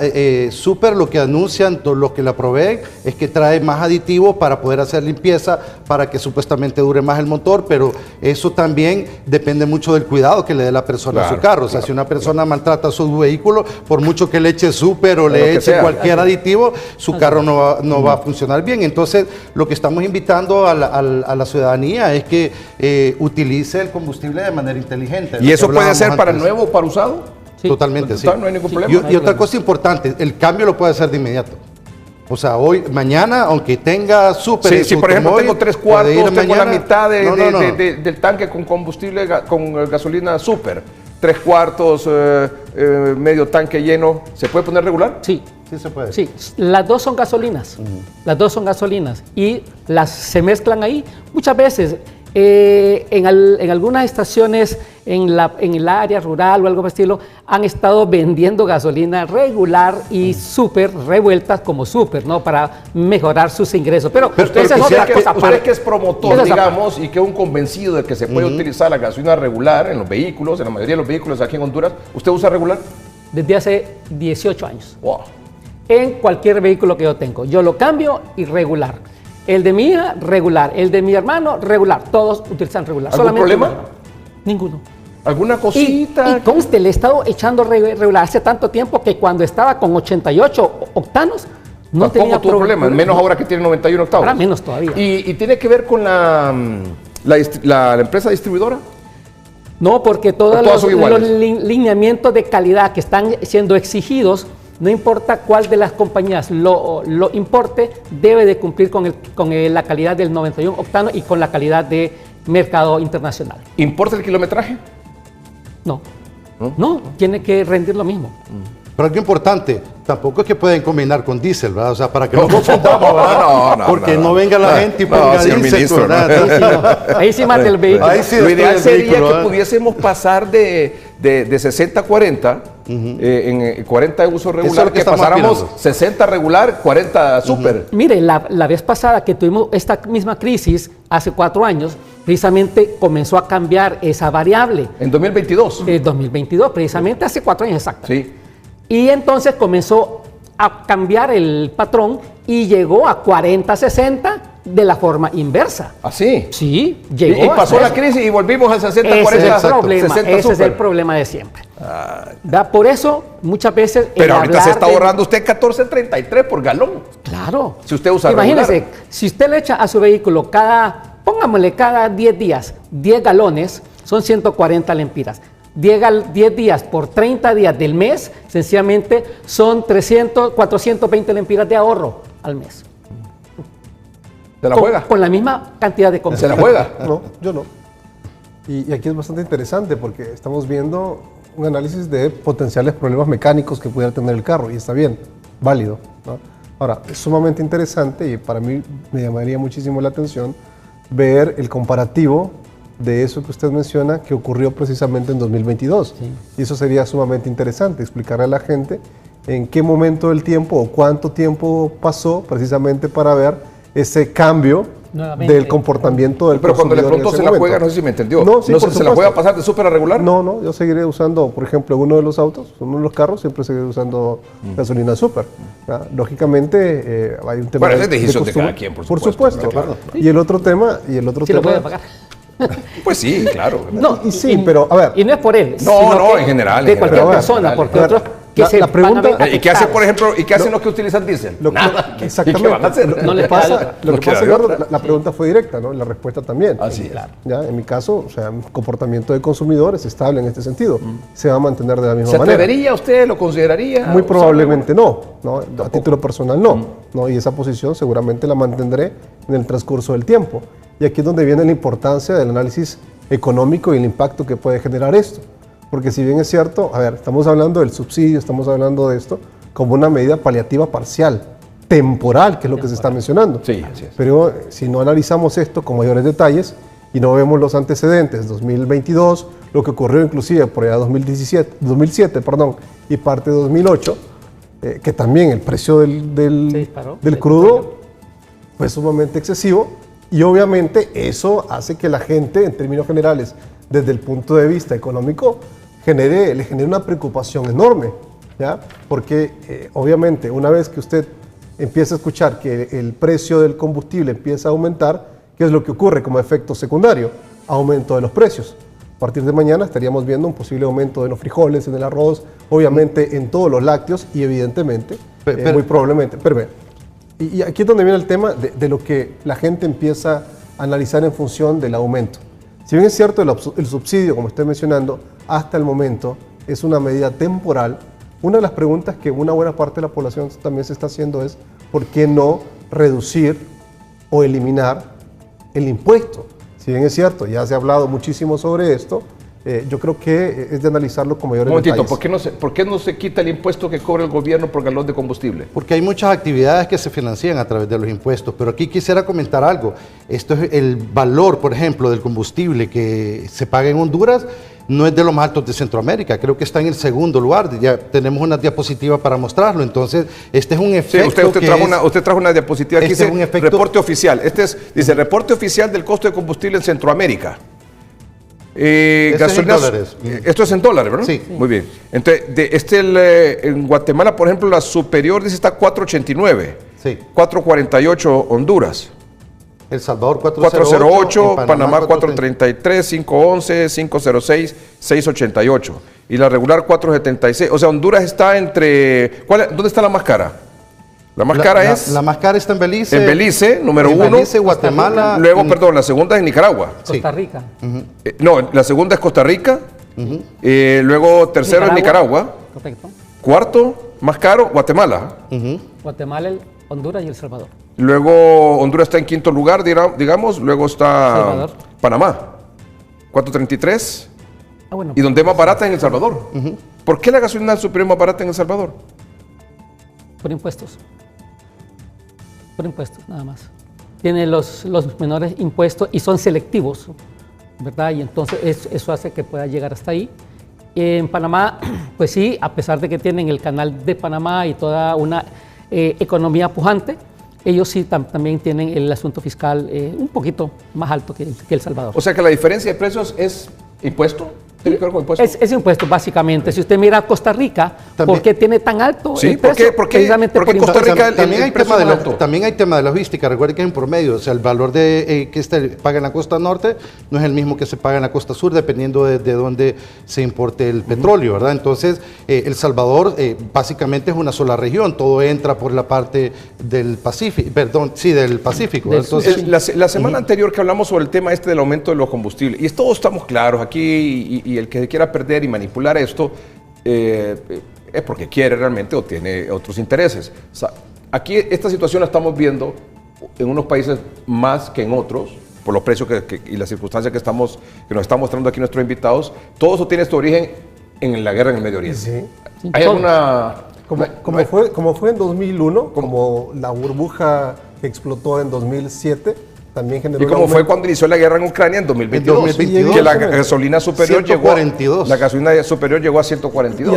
super, lo que anuncian los que la proveen, es que trae más aditivos para poder hacer limpieza, para que supuestamente dure más el motor, pero eso también depende mucho del cuidado que le dé la persona a su carro. O sea, si una persona maltrata su vehículo, por mucho que le eche super o le eche cualquier aditivo, su carro no va a funcionar bien. Entonces, lo que estamos invitando a la ciudadanía es que utilice el combustible de manera inteligente. ¿Y eso puede ser para nuevo o para usado? Sí. Totalmente, sí. No hay ningún problema. Y otra cosa importante, el cambio lo puede hacer de inmediato. O sea, hoy, mañana, aunque tenga súper... Si por ejemplo tengo 3/4, tengo la mitad del tanque con combustible, con gasolina súper, 3/4, medio tanque lleno, ¿se puede poner regular? Sí. Sí se puede. Sí, las dos son gasolinas. Las dos son gasolinas y se mezclan ahí. Muchas veces En algunas estaciones en el área rural o algo por el estilo han estado vendiendo gasolina regular y súper revueltas como súper, ¿no? Para mejorar sus ingresos. Pero esa es otra cosa. Usted que es promotor, Esa es digamos, y que es un convencido de que se puede utilizar la gasolina regular en los vehículos, en la mayoría de los vehículos aquí en Honduras, ¿usted usa regular? Desde hace 18 años. Wow. En cualquier vehículo que yo tengo. Yo lo cambio y regular. El de mi hija, regular. El de mi hermano, regular. Todos utilizan regular. ¿Algún problema? Ninguno. ¿Alguna cosita? Y conste, le he estado echando regular hace tanto tiempo que cuando estaba con 88 octanos, no tenía problema. Menos ahora que tiene 91 octavos. Ahora menos todavía. ¿Y tiene que ver con la empresa distribuidora? No, porque todos los lineamientos de calidad que están siendo exigidos, no importa cuál de las compañías lo importe, debe de cumplir con la calidad del 91 octano y con la calidad de mercado internacional. ¿Importa el kilometraje? No, tiene que rendir lo mismo. Pero algo importante, tampoco es que pueden combinar con diésel, ¿verdad? O sea, para que no confundamos, ¿verdad? Porque no venga la gente y ponga diésel, ¿verdad? Ahí sí mata el vehículo. Lo ideal sería que pudiésemos pasar de 60 a 40, en 40 de uso regular, que pasáramos 60 regular, 40 super. Mire, la vez pasada que tuvimos esta misma crisis, hace 4 años, precisamente comenzó a cambiar esa variable. ¿En 2022? En 2022, precisamente hace 4 años exacto. Sí. Y entonces comenzó a cambiar el patrón y llegó a 40-60 de la forma inversa. ¿Ah, sí? Sí, llegó. Y pasó la crisis y volvimos al 60-40. Ese es el problema de siempre. Por eso, muchas veces... Pero ahorita se está ahorrando usted 14.33 por galón. Claro. Si usted usa Imagínese, regular. si usted le echa a su vehículo pongámosle cada 10 días, 10 galones, son 140 lempiras. 10 días por 30 días del mes, sencillamente son 420 lempiras de ahorro al mes. ¿Se la juega? Con la misma cantidad de combustible. ¿Se la juega? No, yo no. Y aquí es bastante interesante porque estamos viendo un análisis de potenciales problemas mecánicos que pudiera tener el carro y está bien, válido, ¿no? Ahora, es sumamente interesante y para mí me llamaría muchísimo la atención ver el comparativo de eso que usted menciona que ocurrió precisamente en 2022. Sí. Y eso sería sumamente interesante, explicarle a la gente en qué momento del tiempo o cuánto tiempo pasó precisamente para ver ese cambio del comportamiento del Pero cuando le pregunto se la juega, no sé si me entendió. No, sí, ¿Se la juega pasar de súper a regular? No, yo seguiré usando, por ejemplo, uno de los autos, uno de los carros, siempre seguiré usando gasolina súper. Lógicamente, hay un tema de decisión de cada quien, por supuesto. Claro. Y el otro tema... Sí, lo puede pagar. Pues sí, claro. Pero a ver. Y no es por él. No, en general. De cualquier persona, porque otros que se pregunta, van a ver ¿y qué hacen, por ejemplo, los que utilizan diésel? Nada. Exactamente. ¿Y qué van a hacer? No les pasa. Lo que pasa, Eduardo, la pregunta fue directa, ¿no? La respuesta también. Así es. Ya, en mi caso, o sea, mi comportamiento de consumidor es estable en este sentido. Se va a mantener de la misma manera. ¿Se atrevería usted? ¿Lo consideraría? Muy probablemente no. A título personal no. Y esa posición seguramente la mantendré en el transcurso del tiempo. Y aquí es donde viene la importancia del análisis económico y el impacto que puede generar esto. Porque si bien es cierto, estamos hablando del subsidio, estamos hablando de esto como una medida paliativa parcial, temporal, que es lo que se está mencionando. Sí, así es. Pero si no analizamos esto con mayores detalles y no vemos los antecedentes, 2022, lo que ocurrió inclusive por allá 2007, y parte de 2008, que también el precio del crudo fue sumamente excesivo. Y obviamente eso hace que la gente, en términos generales, desde el punto de vista económico, le genere una preocupación enorme, ¿ya? Porque obviamente una vez que usted empieza a escuchar que el precio del combustible empieza a aumentar, ¿qué es lo que ocurre como efecto secundario? Aumento de los precios. A partir de mañana estaríamos viendo un posible aumento de los frijoles, en el arroz, obviamente en todos los lácteos y evidentemente, muy probablemente, y aquí es donde viene el tema de lo que la gente empieza a analizar en función del aumento. Si bien es cierto, el subsidio, como estoy mencionando, hasta el momento es una medida temporal, una de las preguntas que una buena parte de la población también se está haciendo es ¿por qué no reducir o eliminar el impuesto? Si bien es cierto, ya se ha hablado muchísimo sobre esto, yo creo que es de analizarlo con mayores Un momentito, detalles. ¿por qué no se quita el impuesto que cobra el gobierno por galón de combustible? Porque hay muchas actividades que se financian a través de los impuestos, pero aquí quisiera comentar algo. Esto es el valor, por ejemplo, del combustible que se paga en Honduras, no es de los más altos de Centroamérica, creo que está en el segundo lugar, ya tenemos una diapositiva para mostrarlo, entonces este es un efecto. Sí, usted trajo una diapositiva aquí, este dice es un efecto, reporte oficial, dice reporte oficial del costo de combustible en Centroamérica. $. Esto es en dólares, ¿verdad? Sí. Muy bien. Entonces, en Guatemala, por ejemplo, la superior dice está 4.89. Sí. 4.48 Honduras. El Salvador 408, Panamá 433, 511, 506, 688. Y la regular 476. O sea, Honduras está entre... ¿Dónde está la más cara? La más cara es... La más cara está en Belice. En Belice, número uno. Belice, Guatemala. Luego, perdón, la segunda es en Nicaragua. Costa Rica. No, la segunda es Costa Rica. Luego tercero es Nicaragua. Correcto. Cuarto, más caro, Guatemala. Guatemala, Honduras y El Salvador. Luego Honduras está en quinto lugar, digamos. Luego está Salvador. Panamá, 433. Bueno. Y donde es más barata en El Salvador. ¿Por qué la gasolina superior es más barata en El Salvador? Por impuestos. Por impuestos, nada más. Tiene los menores impuestos y son selectivos, ¿verdad? Y entonces eso hace que pueda llegar hasta ahí. En Panamá, pues sí, a pesar de que tienen el canal de Panamá y toda una economía pujante, ellos sí también tienen el asunto fiscal un poquito más alto que El Salvador. O sea que la diferencia de precios es impuesto. ¿Tiene que ver con impuestos? Es impuesto, básicamente. Si usted mira a Costa Rica, ¿por qué tiene tan alto el precio? Precisamente por Costa Rica también hay tema de logística. Recuerde que es en promedio. O sea, el valor que se paga en la costa norte no es el mismo que se paga en la costa sur, dependiendo de dónde se importe el petróleo, ¿verdad? Entonces, El Salvador básicamente es una sola región. Todo entra por la parte del Pacífico, del Pacífico. Entonces, la semana anterior que hablamos sobre el tema del aumento de los combustibles, y todos estamos claros aquí, y el que quiera perder y manipular esto es porque quiere realmente o tiene otros intereses. O sea, aquí esta situación la estamos viendo en unos países más que en otros, por los precios y las circunstancias que nos están mostrando aquí nuestros invitados. Todo eso tiene su origen en la guerra en el Medio Oriente. Sí. ¿Hay alguna...? Como fue en 2001, como la burbuja que explotó en 2007, también generó... ¿Y cómo fue cuando inició la guerra en Ucrania en 2022? Que la gasolina superior 142. La gasolina superior llegó a 142.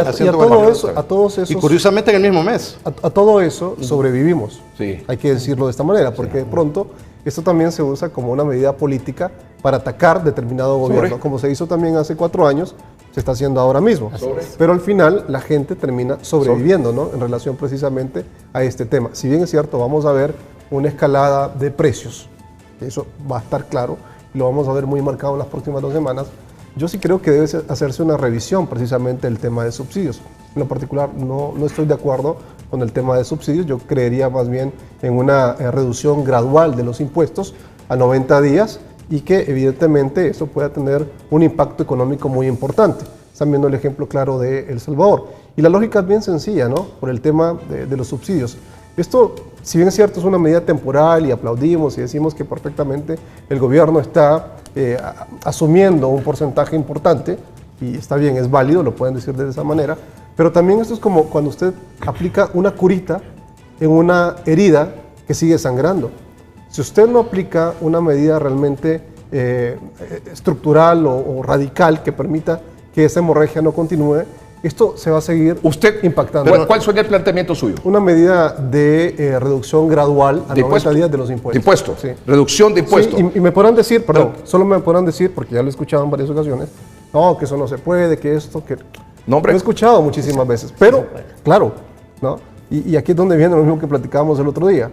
A todos esos... Y curiosamente en el mismo mes. A todo eso sobrevivimos. Sí. Hay que decirlo de esta manera, porque de pronto esto también se usa como una medida política para atacar determinado gobierno, como se hizo también hace 4 años, se está haciendo ahora mismo. Pero al final la gente termina sobreviviendo, ¿no? En relación precisamente a este tema. Si bien es cierto, vamos a ver una escalada de precios, eso va a estar claro, y lo vamos a ver muy marcado en las próximas 2 semanas. Yo sí creo que debe hacerse una revisión precisamente del tema de subsidios. En lo particular no estoy de acuerdo con el tema de subsidios, yo creería más bien en una reducción gradual de los impuestos a 90 días y que evidentemente eso pueda tener un impacto económico muy importante. Están viendo el ejemplo claro de El Salvador. Y la lógica es bien sencilla, ¿no? Por el tema de los subsidios. Esto, si bien es cierto, es una medida temporal y aplaudimos y decimos que perfectamente el gobierno está asumiendo un porcentaje importante, y está bien, es válido, lo pueden decir de esa manera, pero también esto es como cuando usted aplica una curita en una herida que sigue sangrando. Si usted no aplica una medida realmente estructural o radical que permita que esa hemorragia no continúe, esto se va a seguir impactando. ¿Cuál sería el planteamiento suyo? Una medida de reducción gradual a 90 días de los impuestos. ¿De impuestos? Sí. Reducción de impuestos. Sí, y me podrán decir, solo me podrán decir, porque ya lo he escuchado en varias ocasiones, no, que eso no se puede, que esto, que... No, hombre. Lo he escuchado muchísimas veces, pero, claro, ¿no? Y aquí es donde viene lo mismo que platicábamos el otro día,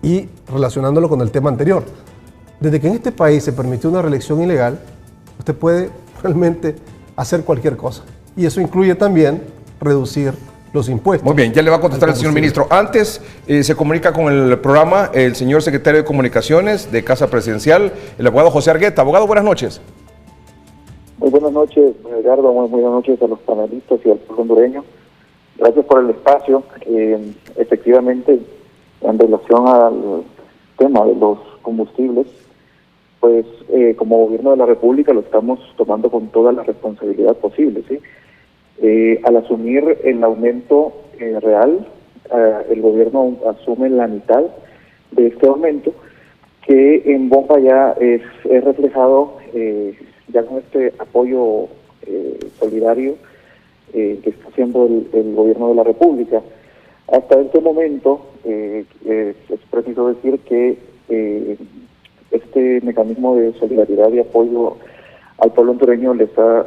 y relacionándolo con el tema anterior. Desde que en este país se permitió una reelección ilegal, usted puede realmente hacer cualquier cosa. Y eso incluye también reducir los impuestos. Muy bien, ya le va a contestar el señor ministro. Antes se comunica con el programa el señor secretario de Comunicaciones de Casa Presidencial, el abogado José Argueta. Abogado, buenas noches. Muy buenas noches, Edgardo. Muy buenas noches a los panelistas y al pueblo hondureño. Gracias por el espacio. Efectivamente, en relación al tema de los combustibles, pues como gobierno de la República lo estamos tomando con toda la responsabilidad posible, ¿sí? Al asumir el aumento real, el gobierno asume la mitad de este aumento, que en bomba ya es reflejado ya con este apoyo solidario que está haciendo el gobierno de la República. Hasta este momento es preciso decir que este mecanismo de solidaridad y apoyo al pueblo hondureño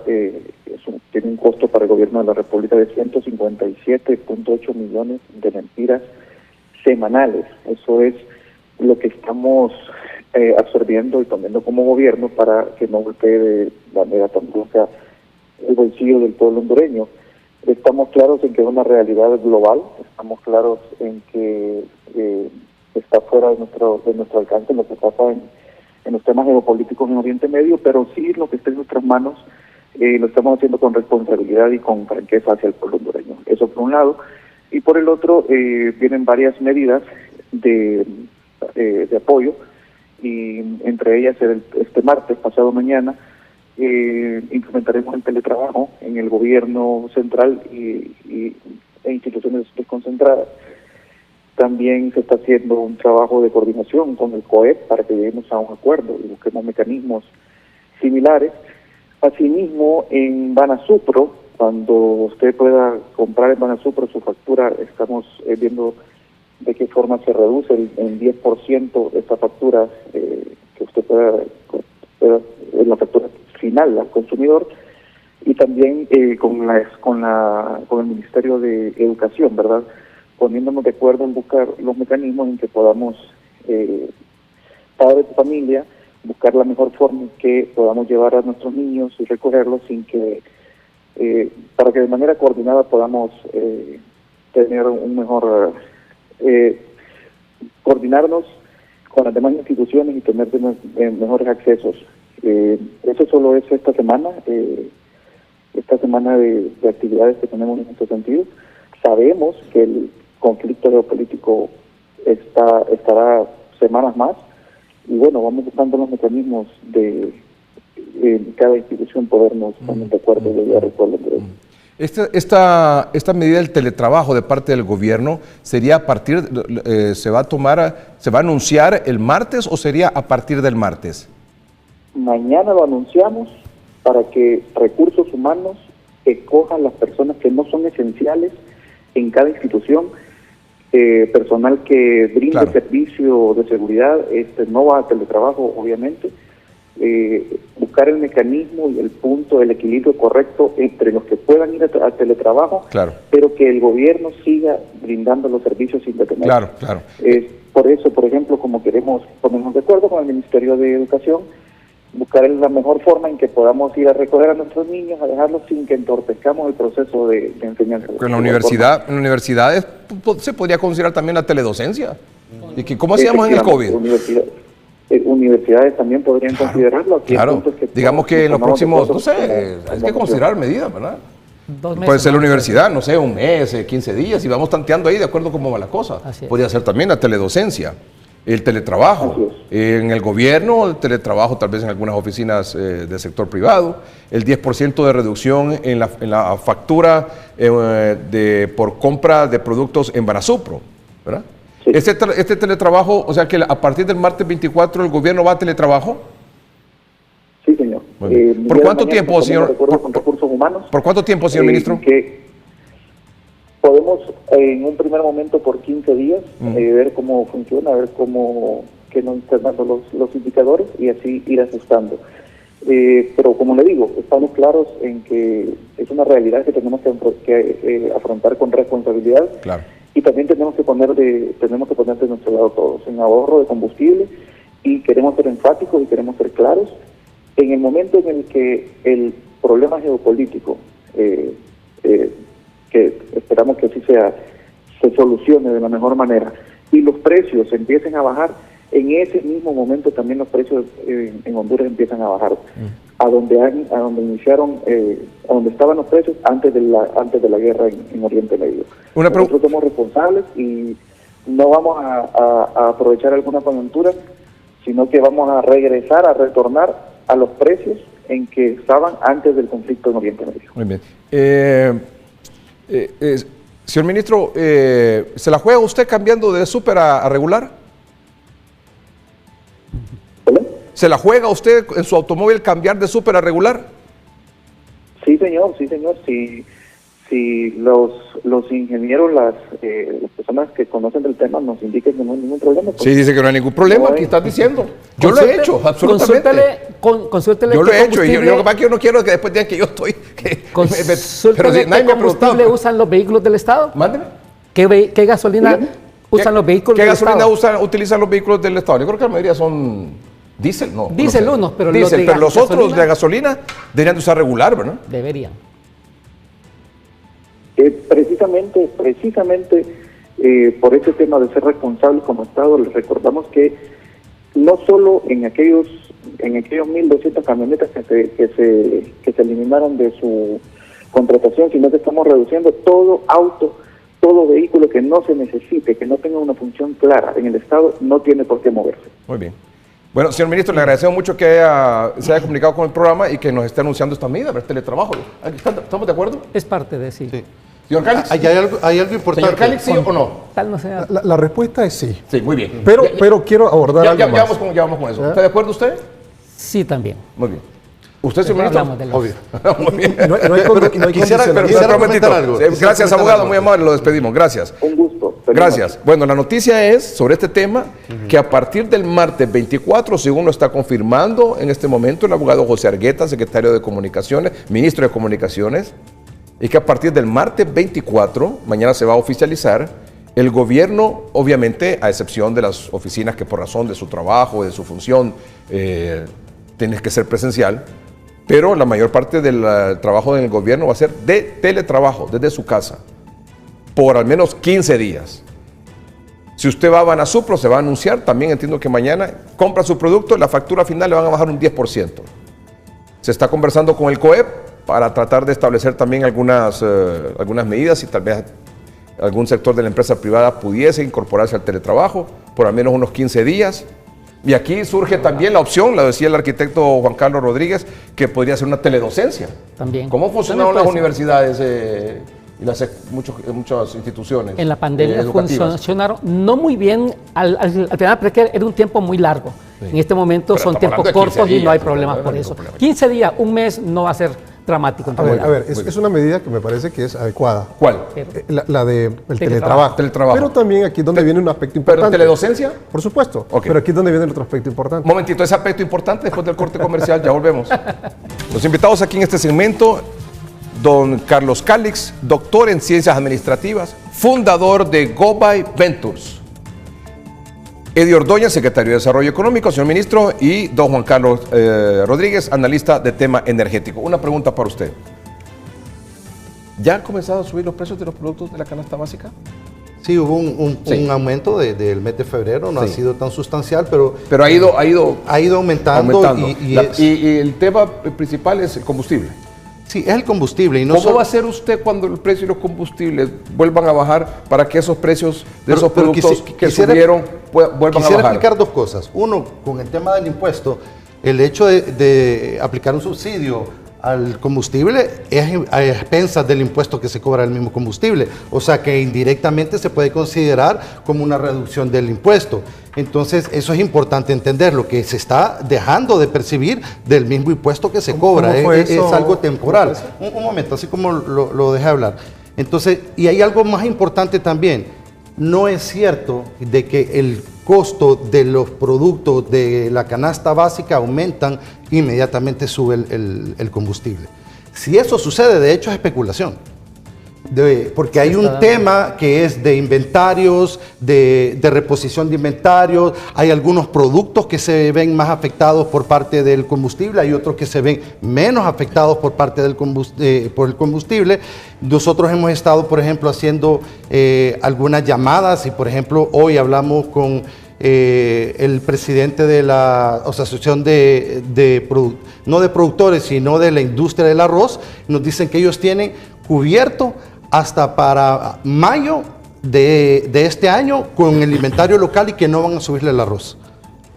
tiene un costo para el gobierno de la República de 157.8 millones de lempiras semanales. Eso es lo que estamos absorbiendo y tomando como gobierno para que no golpee de manera tan brusca el bolsillo del pueblo hondureño. Estamos claros en que es una realidad global, estamos claros en que está fuera de nuestro alcance lo que pasa en los temas geopolíticos en Oriente Medio, pero sí lo que está en nuestras manos lo estamos haciendo con responsabilidad y con franqueza hacia el pueblo hondureño. Eso por un lado. Y por el otro, vienen varias medidas de apoyo, y entre ellas este martes, pasado mañana, implementaremos el teletrabajo en el gobierno central e instituciones desconcentradas. También se está haciendo un trabajo de coordinación con el COEP para que lleguemos a un acuerdo y busquemos mecanismos similares. Asimismo, en Banasupro, cuando usted pueda comprar en Banasupro su factura, estamos viendo de qué forma se reduce en 10% esta factura que usted pueda la factura final al consumidor, y también con el Ministerio de Educación, ¿verdad?, poniéndonos de acuerdo en buscar los mecanismos en que podamos, padres de familia, buscar la mejor forma en que podamos llevar a nuestros niños y recogerlos sin que, para que de manera coordinada podamos tener un mejor, coordinarnos con las demás instituciones y tener mejores accesos. Eso solo es esta semana de actividades que tenemos en este sentido. Sabemos que el conflicto geopolítico estará semanas más, y bueno, vamos buscando los mecanismos de cada institución podernos poner de acuerdo y llegar al pueblo hondureño. Esta medida del teletrabajo de parte del gobierno sería a partir, se va a anunciar el martes o sería a partir del martes? Mañana lo anunciamos para que recursos humanos escojan las personas que no son esenciales en cada institución. Personal que brinde servicio de seguridad no va a teletrabajo, obviamente. Buscar el mecanismo y el punto, el equilibrio correcto entre los que puedan ir a teletrabajo, pero que el gobierno siga brindando los servicios sin detener. Por eso, por ejemplo, como queremos ponernos de acuerdo con el Ministerio de Educación, buscar la mejor forma en que podamos ir a recoger a nuestros niños, a dejarlos sin que entorpezcamos el proceso de enseñanza. En las universidades se podría considerar también la teledocencia. ¿Y cómo hacíamos en el COVID? Universidades también podrían considerarlo. Claro, digamos que en los próximos, no sé, hay que considerar medidas, ¿verdad? Puede ser la universidad, no sé, un mes, 15 días, y vamos tanteando ahí de acuerdo a cómo va la cosa. Podría ser también la teledocencia. El teletrabajo, en el gobierno, el teletrabajo tal vez en algunas oficinas del sector privado, el 10% de reducción en la factura por compra de productos en Banasupro, ¿verdad? Sí. Este teletrabajo, o sea que a partir del martes 24 el gobierno va a teletrabajo. Sí, señor. ¿Por cuánto tiempo, señor? ¿Por cuánto tiempo, señor ministro? Podemos en un primer momento por 15 días ver cómo funciona, ver qué nos están dando los indicadores y así ir ajustando. Pero como le digo, estamos claros en que es una realidad que tenemos que afrontar con responsabilidad. Y también tenemos que poner de nuestro lado todos en ahorro de combustible, y queremos ser enfáticos y queremos ser claros. En el momento en el que el problema geopolítico que esperamos que así sea, se solucione de la mejor manera y los precios empiecen a bajar, en ese mismo momento también los precios en Honduras empiezan a bajar a donde estaban los precios antes de la guerra en Oriente Medio. Nosotros somos responsables y no vamos a aprovechar alguna coyuntura sino que vamos a regresar, a retornar a los precios en que estaban antes del conflicto en Oriente Medio. Muy bien. Señor ministro, ¿se la juega usted cambiando de súper a regular? ¿Vale? ¿Se la juega usted en su automóvil cambiar de súper a regular? Sí, señor, sí, señor. Si los ingenieros, las personas que conocen del tema nos indican que no hay ningún problema. Pues, Sí, dice que no hay ningún problema, no aquí estás diciendo. Yo lo he hecho, absolutamente. Consúltele Yo lo qué he hecho, y yo, combustible- lo que pasa es que yo no quiero que después digan que yo estoy... pero consúltele si nadie qué me ha preguntado. combustible usan los vehículos del Estado. Mándeme. ¿Qué gasolina Dígame. usan los vehículos ¿Qué del gasolina Estado? utilizan los vehículos del Estado? Yo creo que la mayoría son diésel, ¿no? Diésel no sé. unos, pero Diésel, los de pero los otros gasolina- de gasolina deberían de usar regular, ¿verdad? Deberían. Precisamente por ese tema de ser responsables como Estado, les recordamos que no solo en aquellos 1.200 camionetas que se eliminaron de su contratación, sino que estamos reduciendo todo auto, todo vehículo que no se necesite, que no tenga una función clara en el Estado, no tiene por qué moverse. Muy bien. Bueno, señor ministro, le agradecemos mucho que se haya comunicado con el programa y que nos esté anunciando esta medida, el teletrabajo. ¿Estamos de acuerdo? Es parte de sí. Señor Cálix. Hay algo importante. Señor Cálix, ¿sí o no? Tal no sea. La respuesta es sí. Sí, muy bien. Pero quiero abordar algo más. Ya vamos con eso. ¿Está de acuerdo usted? Sí, también. Muy bien. ¿Usted, señor ministro? Hablamos de los- Obvio. Muy bien. No hay Quisiera condicionamiento. Un momentito. comentar algo. Gracias, abogado, muy amable, lo despedimos. Gracias. Un gusto. Feliz Gracias. Bueno, la noticia es sobre este tema que a partir del martes 24, según lo está confirmando en este momento el abogado José Argueta, secretario de Comunicaciones, ministro de Comunicaciones, y que a partir del martes 24, mañana se va a oficializar, el gobierno, obviamente, a excepción de las oficinas que por razón de su trabajo, de su función, tiene que ser presencial, pero la mayor parte del trabajo en el gobierno va a ser de teletrabajo, desde su casa, por al menos 15 días. Si usted va a Banasupro, se va a anunciar, también entiendo que mañana compra su producto, la factura final le van a bajar un 10%. Se está conversando con el COEP para tratar de establecer también algunas medidas y tal vez algún sector de la empresa privada pudiese incorporarse al teletrabajo por al menos unos 15 días. Y aquí surge también la opción, lo decía el arquitecto Juan Carlos Rodríguez, que podría ser una teledocencia. También. ¿Cómo funcionaron También las puede universidades y muchas instituciones En la pandemia educativas? funcionaron no muy bien al final, porque era un tiempo muy largo. Sí. En este momento Pero son estamos tiempos hablando de 15 cortos y no hay días, problemas no por hay eso. ningún problema. 15 días, un mes no va a ser dramático. en A ver, realidad. es una medida que me parece que es adecuada. ¿Cuál? La de el Teletrabajo. teletrabajo. Pero también aquí es donde viene un aspecto ¿Pero importante. teledocencia? Por supuesto. Ok. Pero aquí es donde viene el otro aspecto importante. Un momentito, ese aspecto importante después del corte comercial, ya volvemos. Los invitados aquí en este segmento, don Carlos Cálix, doctor en Ciencias Administrativas, fundador de GoBy Ventures. Eddie Ordóñez, secretario de Desarrollo Económico, señor ministro, y don Juan Carlos Rodríguez, analista de tema energético. Una pregunta para usted. ¿Ya han comenzado a subir los precios de los productos de la canasta básica? Sí, hubo un Sí. aumento del mes de febrero, no ha Sí. sido tan sustancial, pero Pero ha ido aumentando. Y el tema principal es el combustible. Sí, es el combustible. Y no ¿Cómo solo- va a hacer usted cuando el precio de los combustibles vuelvan a bajar para que esos precios de esos pero productos que quisiera- subieron vuelvan a Quisiera bajar? explicar dos cosas. Uno, con el tema del impuesto, el hecho de aplicar un subsidio al combustible es a expensas del impuesto que se cobra el mismo combustible. O sea que indirectamente se puede considerar como una reducción del impuesto. Entonces, eso es importante entender, lo que se está dejando de percibir del mismo impuesto que se cobra. cómo fue Es eso? algo temporal. ¿Cómo fue Un momento, así como lo dejé hablar. Entonces, y hay algo más importante también. No es cierto de que el costo de los productos de la canasta básica aumentan, inmediatamente sube el combustible. Si eso sucede, de hecho es especulación. Porque hay un tema que es de inventarios, de reposición de inventarios, hay algunos productos que se ven más afectados por parte del combustible, hay otros que se ven menos afectados por parte por el combustible. Nosotros hemos estado, por ejemplo, haciendo algunas llamadas y, por ejemplo, hoy hablamos con el presidente de la Asociación no de productores, sino de la industria del arroz. Nos dicen que ellos tienen cubierto hasta para mayo de este año con el inventario local y que no van a subirle el arroz.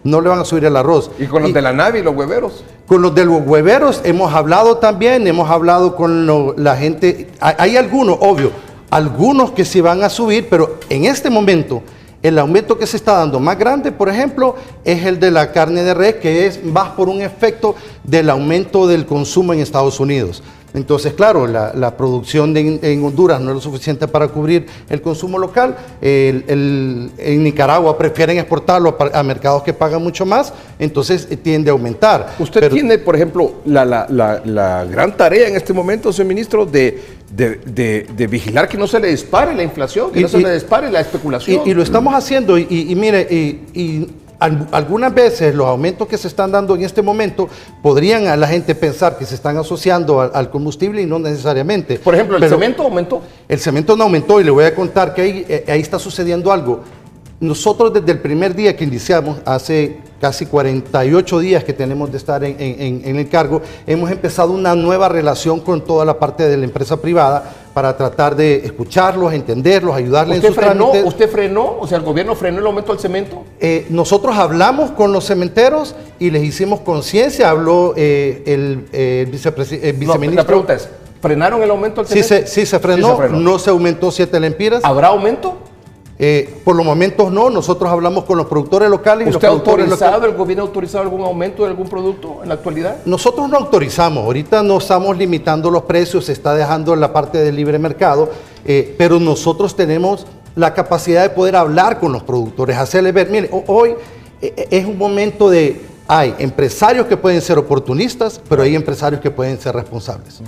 No le van a subir el arroz. ¿Y con los de la nave y los hueveros? Con los de los hueveros hemos hablado también, hemos hablado con la gente. Hay algunos, obvio, algunos que sí van a subir, pero en este momento el aumento que se está dando más grande, por ejemplo, es el de la carne de res, que es más por un efecto del aumento del consumo en Estados Unidos. Entonces, claro, la producción en Honduras no es lo suficiente para cubrir el consumo local. En Nicaragua prefieren exportarlo a mercados que pagan mucho más, entonces tiende a aumentar. Usted tiene, por ejemplo, la gran tarea en este momento, señor ministro, de vigilar que no se le dispare la inflación, que no se le dispare la especulación. Y lo estamos haciendo, y mire, algunas veces los aumentos que se están dando en este momento podrían a la gente pensar que se están asociando al combustible y no necesariamente. Por ejemplo, ¿el cemento aumentó? El cemento no aumentó y le voy a contar que ahí está sucediendo algo. Nosotros desde el primer día que iniciamos, hace casi 48 días que tenemos de estar en el cargo, hemos empezado una nueva relación con toda la parte de la empresa privada para tratar de escucharlos, entenderlos, ayudarles en sus trámites. ¿Usted frenó? O sea, ¿el gobierno frenó el aumento del cemento? Nosotros hablamos con los cementeros y les hicimos conciencia. Habló el viceministro. La pregunta es, ¿frenaron el aumento del cemento? Sí, se frenó. No se aumentó 7 lempiras. ¿Habrá aumento? Por los momentos no. Nosotros hablamos con los productores locales. ¿Usted ha autorizado, el gobierno ha autorizado algún aumento de algún producto en la actualidad? Nosotros no autorizamos. Ahorita no estamos limitando los precios, se está dejando en la parte del libre mercado, pero nosotros tenemos la capacidad de poder hablar con los productores, hacerles ver, mire, hoy es un momento hay empresarios que pueden ser oportunistas, pero hay empresarios que pueden ser responsables.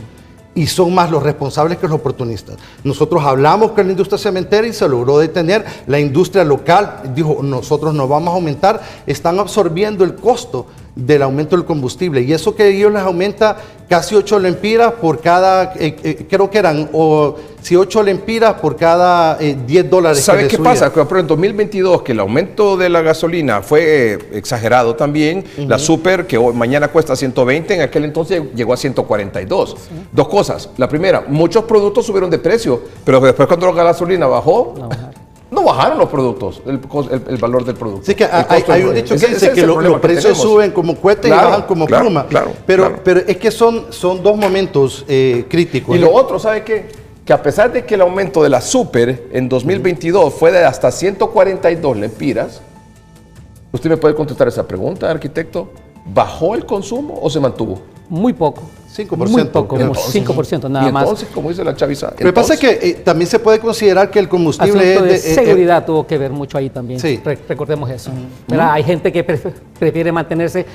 Y son más los responsables que los oportunistas. Nosotros hablamos con la industria cementera y se logró detener. La industria local dijo, nosotros no vamos a aumentar, están absorbiendo el costo del aumento del combustible. Y eso que ellos les aumenta casi 8 lempiras por cada, creo que eran, 8 lempiras por cada $10. ¿Sabe qué pasa? Por en 2022, que el aumento de la gasolina fue exagerado también, la super, que hoy, mañana cuesta 120, en aquel entonces llegó a 142. Dos cosas. La primera, muchos productos subieron de precio, pero después cuando la gasolina bajó, no bajaron los productos, el valor del producto. Sí, que hay un dicho que dice que los precios suben como cohetes y bajan como pluma. Pero es que son dos momentos críticos. Y lo otro, ¿sabe qué? Que a pesar de que el aumento de la super en 2022 fue de hasta 142 lempiras, ¿usted me puede contestar esa pregunta, arquitecto? ¿Bajó el consumo o se mantuvo? Muy poco. 5%. Muy poco, como 5% nada más. Entonces, como dice la chaviza. Lo que pasa es que también se puede considerar que el combustible de seguridad tuvo que ver mucho ahí también. Sí. Recordemos eso. Hay gente que prefiere mantenerse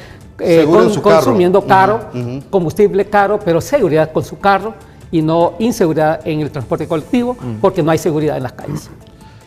consumiendo caro, combustible caro, pero seguridad con su carro y no inseguridad en el transporte colectivo, porque no hay seguridad en las calles.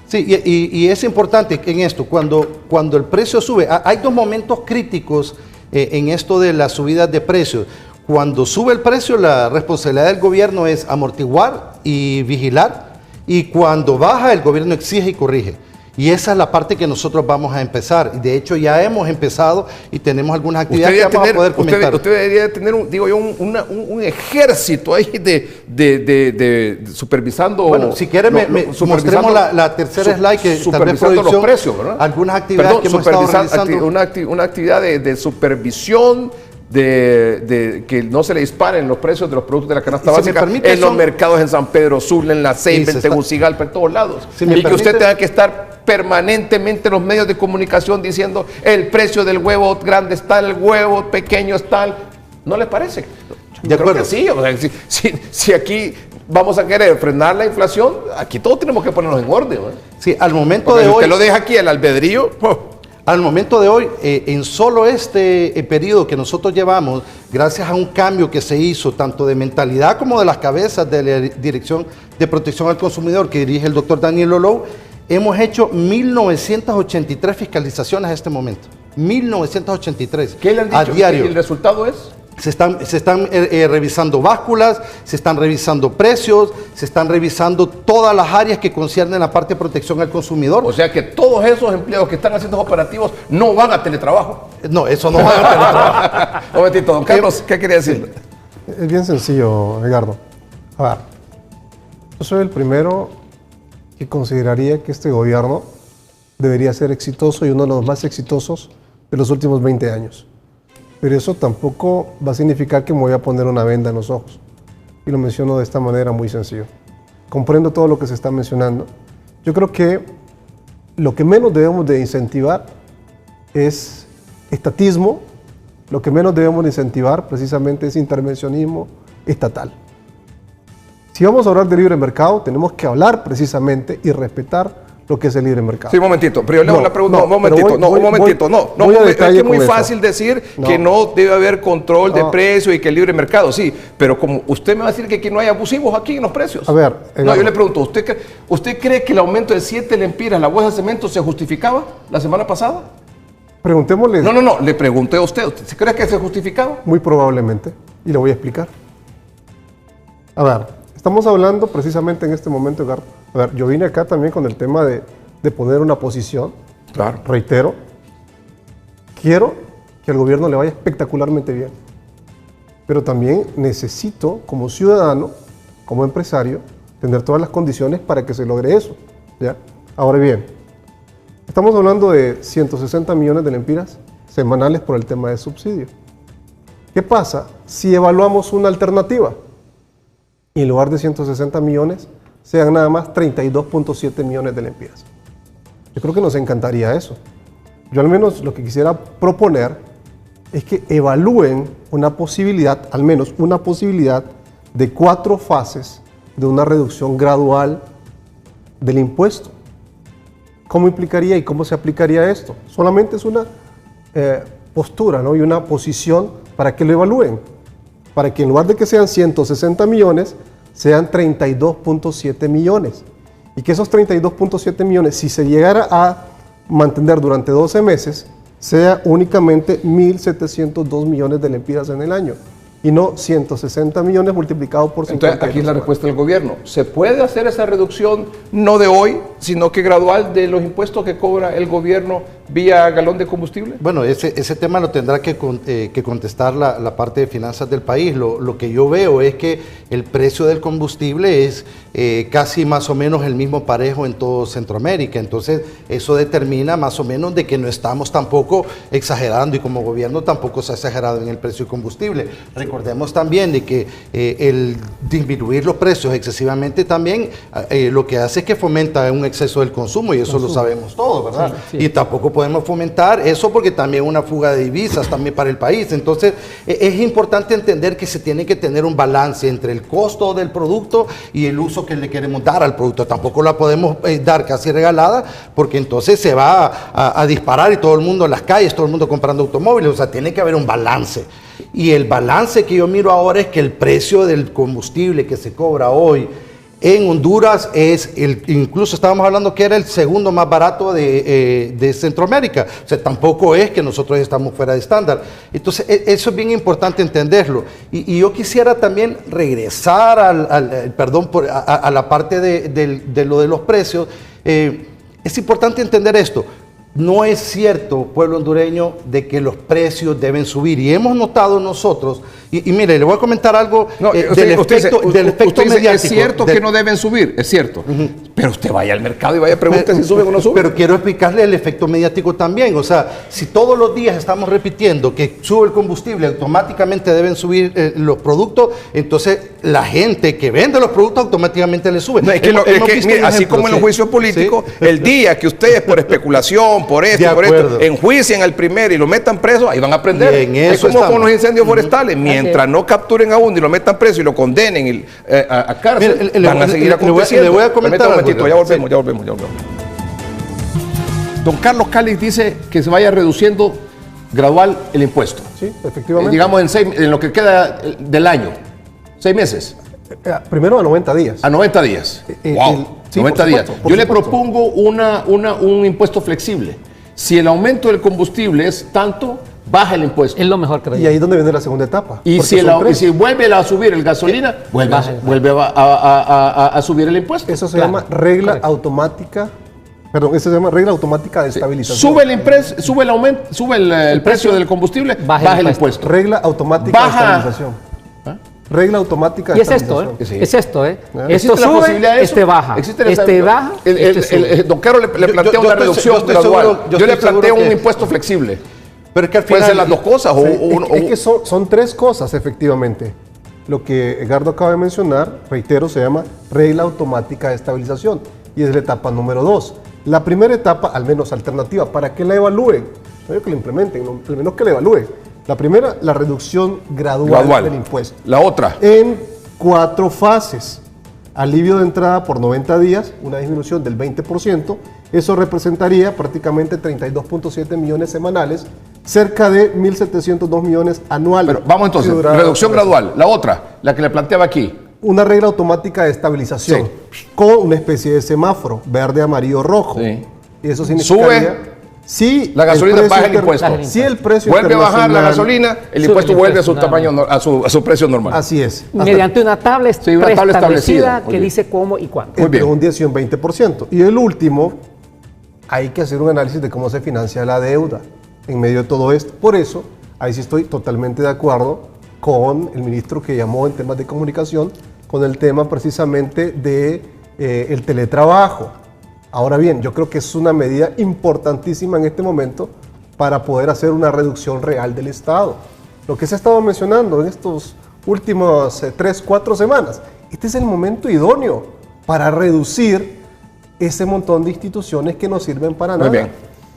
Sí, y es importante en esto, cuando el precio sube, hay dos momentos críticos en esto de las subidas de precios. Cuando sube el precio, la responsabilidad del gobierno es amortiguar y vigilar, y cuando baja, el gobierno exige y corrige. Y esa es la parte que nosotros vamos a empezar. De hecho, ya hemos empezado y tenemos algunas actividades que vamos a poder comentar. Usted debería tener, un ejército ahí de supervisando. Bueno, si quiere, mostremos la tercera slide que tal vez producción, los precios, ¿verdad? Algunas actividades que hemos estado realizando. Una actividad de supervisión, de que no se le disparen los precios de los productos de la canasta básica en los mercados en San Pedro Sula, en La Ceiba, en Tegucigalpa, en todos lados. Y que usted tenga que estar permanentemente en los medios de comunicación diciendo el precio del huevo grande es tal, el huevo pequeño es tal. ¿No le parece? De acuerdo. Creo que sí. O sea, si aquí vamos a querer frenar la inflación, aquí todos tenemos que ponernos en orden, ¿no? Sí, al momento porque de hoy. Usted lo deja aquí al albedrío. Al momento de hoy, en solo este periodo que nosotros llevamos, gracias a un cambio que se hizo tanto de mentalidad como de las cabezas de la Dirección de Protección al Consumidor que dirige el doctor Daniel Lolou, hemos hecho 1983 fiscalizaciones a este momento. 1983. ¿Qué le han dicho? A diario. ¿Y el resultado es? Se están revisando básculas, se están revisando precios, se están revisando todas las áreas que conciernen la parte de protección al consumidor. O sea que todos esos empleados que están haciendo operativos no van a teletrabajo. No, eso no va a teletrabajo. Un momentito, don Carlos, ¿qué quería decir? Es bien sencillo, Edgardo. A ver, yo soy el primero que consideraría que este gobierno debería ser exitoso y uno de los más exitosos de los últimos 20 años. Pero eso tampoco va a significar que me voy a poner una venda en los ojos. Y lo menciono de esta manera muy sencillo. Comprendo todo lo que se está mencionando. Yo creo que lo que menos debemos de incentivar es estatismo, lo que menos debemos de incentivar precisamente es intervencionismo estatal. Si vamos a hablar de libre mercado, tenemos que hablar precisamente y respetar lo que es el libre mercado. Sí, un momentito, pero yo le hago la pregunta, un momentito, es que es muy fácil decir que no debe haber control de precios y que el libre mercado, sí, pero como usted me va a decir que aquí no hay abusivos aquí en los precios. A ver, no, yo le pregunto, ¿usted cree que el aumento de 7 lempiras la bolsa de cemento se justificaba la semana pasada? Preguntémosle. No, le pregunté a usted cree que se justificaba? Muy probablemente, y le voy a explicar. A ver, estamos hablando precisamente en este momento, Edgardo. A ver, yo vine acá también con el tema de poner una posición. Claro. Reitero, quiero que al gobierno le vaya espectacularmente bien. Pero también necesito, como ciudadano, como empresario, tener todas las condiciones para que se logre eso. ¿Ya? Ahora bien, estamos hablando de 160 millones de lempiras semanales por el tema de subsidio. ¿Qué pasa si evaluamos una alternativa? Y en lugar de 160 millones, sean nada más 32.7 millones de lempiras. Yo creo que nos encantaría eso. Yo al menos lo que quisiera proponer es que evalúen una posibilidad, al menos una posibilidad de 4 fases de una reducción gradual del impuesto. ¿Cómo implicaría y cómo se aplicaría esto? Solamente es una postura, ¿no? Y una posición para que lo evalúen. Para que en lugar de que sean 160 millones, sean 32.7 millones. Y que esos 32.7 millones, si se llegara a mantener durante 12 meses, sea únicamente 1.702 millones de lempiras en el año. Y no 160 millones multiplicado por 50. Entonces, aquí es la respuesta del gobierno. ¿Se puede hacer esa reducción no de hoy, sino que gradual de los impuestos que cobra el gobierno vía galón de combustible? Bueno, ese tema lo tendrá que contestar la parte de finanzas del país. Lo que yo veo es que el precio del combustible es casi más o menos el mismo parejo en todo Centroamérica. Entonces, eso determina más o menos de que no estamos tampoco exagerando y como gobierno tampoco se ha exagerado en el precio del combustible. Recordemos también de que el disminuir los precios excesivamente también lo que hace es que fomenta un exceso del consumo y eso lo sabemos todos, ¿verdad? Sí. Y tampoco podemos fomentar eso porque también una fuga de divisas también para el país. Entonces es importante entender que se tiene que tener un balance entre el costo del producto y el uso que le queremos dar al producto. Tampoco la podemos dar casi regalada porque entonces se va a disparar y todo el mundo en las calles, todo el mundo comprando automóviles. O sea, tiene que haber un balance. Y el balance que yo miro ahora es que el precio del combustible que se cobra hoy en Honduras es, incluso estábamos hablando que era el segundo más barato de Centroamérica. O sea, tampoco es que nosotros estamos fuera de estándar. Entonces, eso es bien importante entenderlo. Y yo quisiera también regresar a la parte de lo de los precios. Es importante entender esto. No es cierto, pueblo hondureño, de que los precios deben subir. Y hemos notado nosotros, y mire, le voy a comentar algo del efecto mediático. Es cierto que no deben subir, es cierto. Pero usted vaya al mercado y vaya a preguntar si suben o no suben. Pero quiero explicarle el efecto mediático también. O sea, si todos los días estamos repitiendo que sube el combustible, automáticamente deben subir los productos, entonces la gente que vende los productos automáticamente le sube. No, mire, así como en los juicios políticos, el día que ustedes por especulación, por esto, enjuicien al primero y lo metan preso, ahí van a aprender. Es como con los incendios forestales. Mientras no capturen a uno y lo metan preso y lo condenen a cárcel, van a seguir aconteciendo. Le voy a comentar un momentito, ya volvemos. Don Carlos Calix dice que se vaya reduciendo gradual el impuesto. Sí, efectivamente. Digamos en lo que queda del año. 6 meses. Primero a 90 días. A 90 días. Wow. Sí, 90 días. Yo le propongo un impuesto flexible. Si el aumento del combustible es tanto, baja el impuesto. Es lo mejor, creo. Y ahí es donde viene la segunda etapa. Y si vuelve a subir el gasolina, vuelve a subir el impuesto. Eso se llama regla automática. Perdón, eso se llama regla automática de estabilización. Sube el precio del combustible, baja el impuesto. Regla automática de estabilización. Regla automática de estabilización. Es esto, Esto sube, este baja. Baja. Don Carlos le plantea una reducción gradual. Yo le planteo un impuesto flexible. Pero es que al pueden final... ser las dos cosas. Es que son tres cosas, efectivamente. Lo que Edgardo acaba de mencionar, reitero, se llama regla automática de estabilización y es la etapa número 2. La primera etapa, al menos alternativa, para que la evalúen, no digo que la implementen, al menos que la evalúen. La primera, la reducción gradual del impuesto. La otra. En 4 fases. Alivio de entrada por 90 días, una disminución del 20%. Eso representaría prácticamente 32.7 millones semanales, cerca de 1.702 millones anuales. Pero vamos entonces, reducción gradual. La otra, la que le planteaba aquí. Una regla automática de estabilización, con una especie de semáforo, verde, amarillo, rojo. Sí. Y eso significaría... Si la gasolina baja el impuesto. Si el precio vuelve a bajar la gasolina, el impuesto vuelve a su tamaño, a su precio normal. Así es. Mediante una tabla establecida que dice cómo y cuándo. Entre un 10 y un 20%. Y el último, hay que hacer un análisis de cómo se financia la deuda en medio de todo esto. Por eso, ahí sí estoy totalmente de acuerdo con el ministro que llamó en temas de comunicación, con el tema precisamente de el teletrabajo. Ahora bien, yo creo que es una medida importantísima en este momento para poder hacer una reducción real del Estado. Lo que se ha estado mencionando en estos últimos 3-4 semanas, este es el momento idóneo para reducir ese montón de instituciones que no sirven para nada. Muy bien,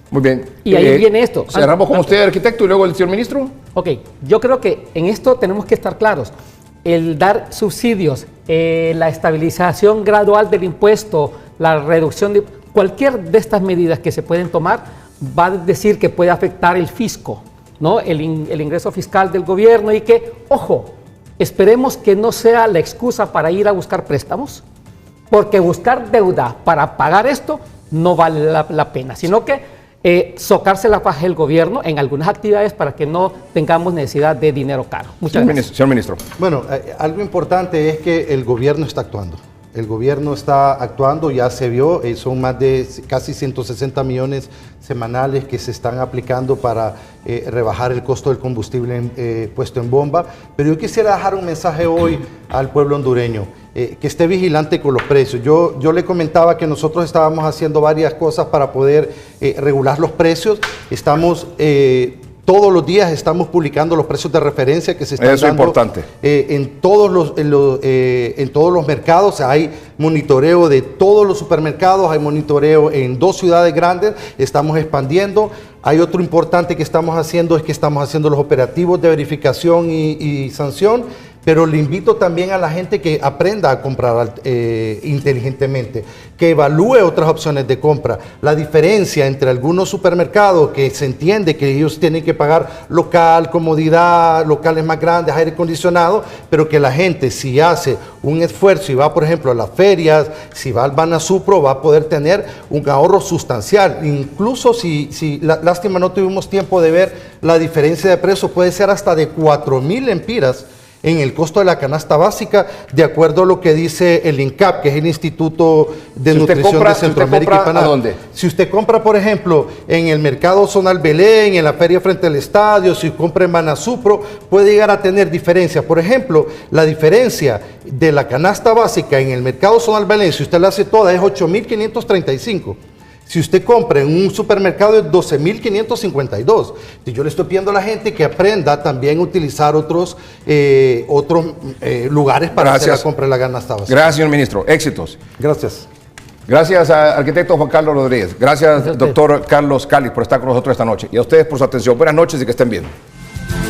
muy bien. Y ahí viene esto. Cerramos con usted, arquitecto, y luego el señor ministro. Ok, yo creo que en esto tenemos que estar claros. El dar subsidios, la estabilización gradual del impuesto, la reducción de cualquier de estas medidas que se pueden tomar va a decir que puede afectar el fisco, ¿no? El ingreso fiscal del gobierno y que, ojo, esperemos que no sea la excusa para ir a buscar préstamos, porque buscar deuda para pagar esto no vale la pena, sino que socarse la faja el gobierno en algunas actividades para que no tengamos necesidad de dinero caro. Muchas gracias. Señor ministro. Bueno, algo importante es que el gobierno está actuando. El gobierno está actuando, ya se vio, son más de casi 160 millones semanales que se están aplicando para rebajar el costo del combustible puesto en bomba. Pero yo quisiera dejar un mensaje hoy al pueblo hondureño, que esté vigilante con los precios. Yo le comentaba que nosotros estábamos haciendo varias cosas para poder regular los precios. Estamos... todos los días estamos publicando los precios de referencia que se están dando. Importante. En todos los mercados. Hay monitoreo de todos los supermercados, hay monitoreo en 2 ciudades grandes, estamos expandiendo. Hay otro importante que estamos haciendo, es que estamos haciendo los operativos de verificación y sanción, pero le invito también a la gente que aprenda a comprar inteligentemente, que evalúe otras opciones de compra. La diferencia entre algunos supermercados, que se entiende que ellos tienen que pagar local, comodidad, locales más grandes, aire acondicionado, pero que la gente, si hace un esfuerzo y va, por ejemplo, a las ferias, si va al Banasupro, va a poder tener un ahorro sustancial. Incluso si lástima no tuvimos tiempo de ver la diferencia de precio, puede ser hasta de 4,000 lempiras en el costo de la canasta básica, de acuerdo a lo que dice el INCAP, que es el Instituto de Nutrición de Centroamérica y Panamá. ¿A dónde? Si usted compra, por ejemplo, en el mercado Zonal Belén, en la feria frente al estadio, si compra en Banasupro, puede llegar a tener diferencias. Por ejemplo, la diferencia de la canasta básica en el mercado Zonal Belén, si usted la hace toda, es 8,535. Si usted compra en un supermercado es 12,552. Y yo le estoy pidiendo a la gente que aprenda también a utilizar otros lugares para hacer la compra de la canasta básica. Gracias, señor ministro. Éxitos. Gracias. Gracias al arquitecto Juan Carlos Rodríguez. Gracias, doctor Carlos Cáliz, por estar con nosotros esta noche. Y a ustedes por su atención. Buenas noches y que estén bien.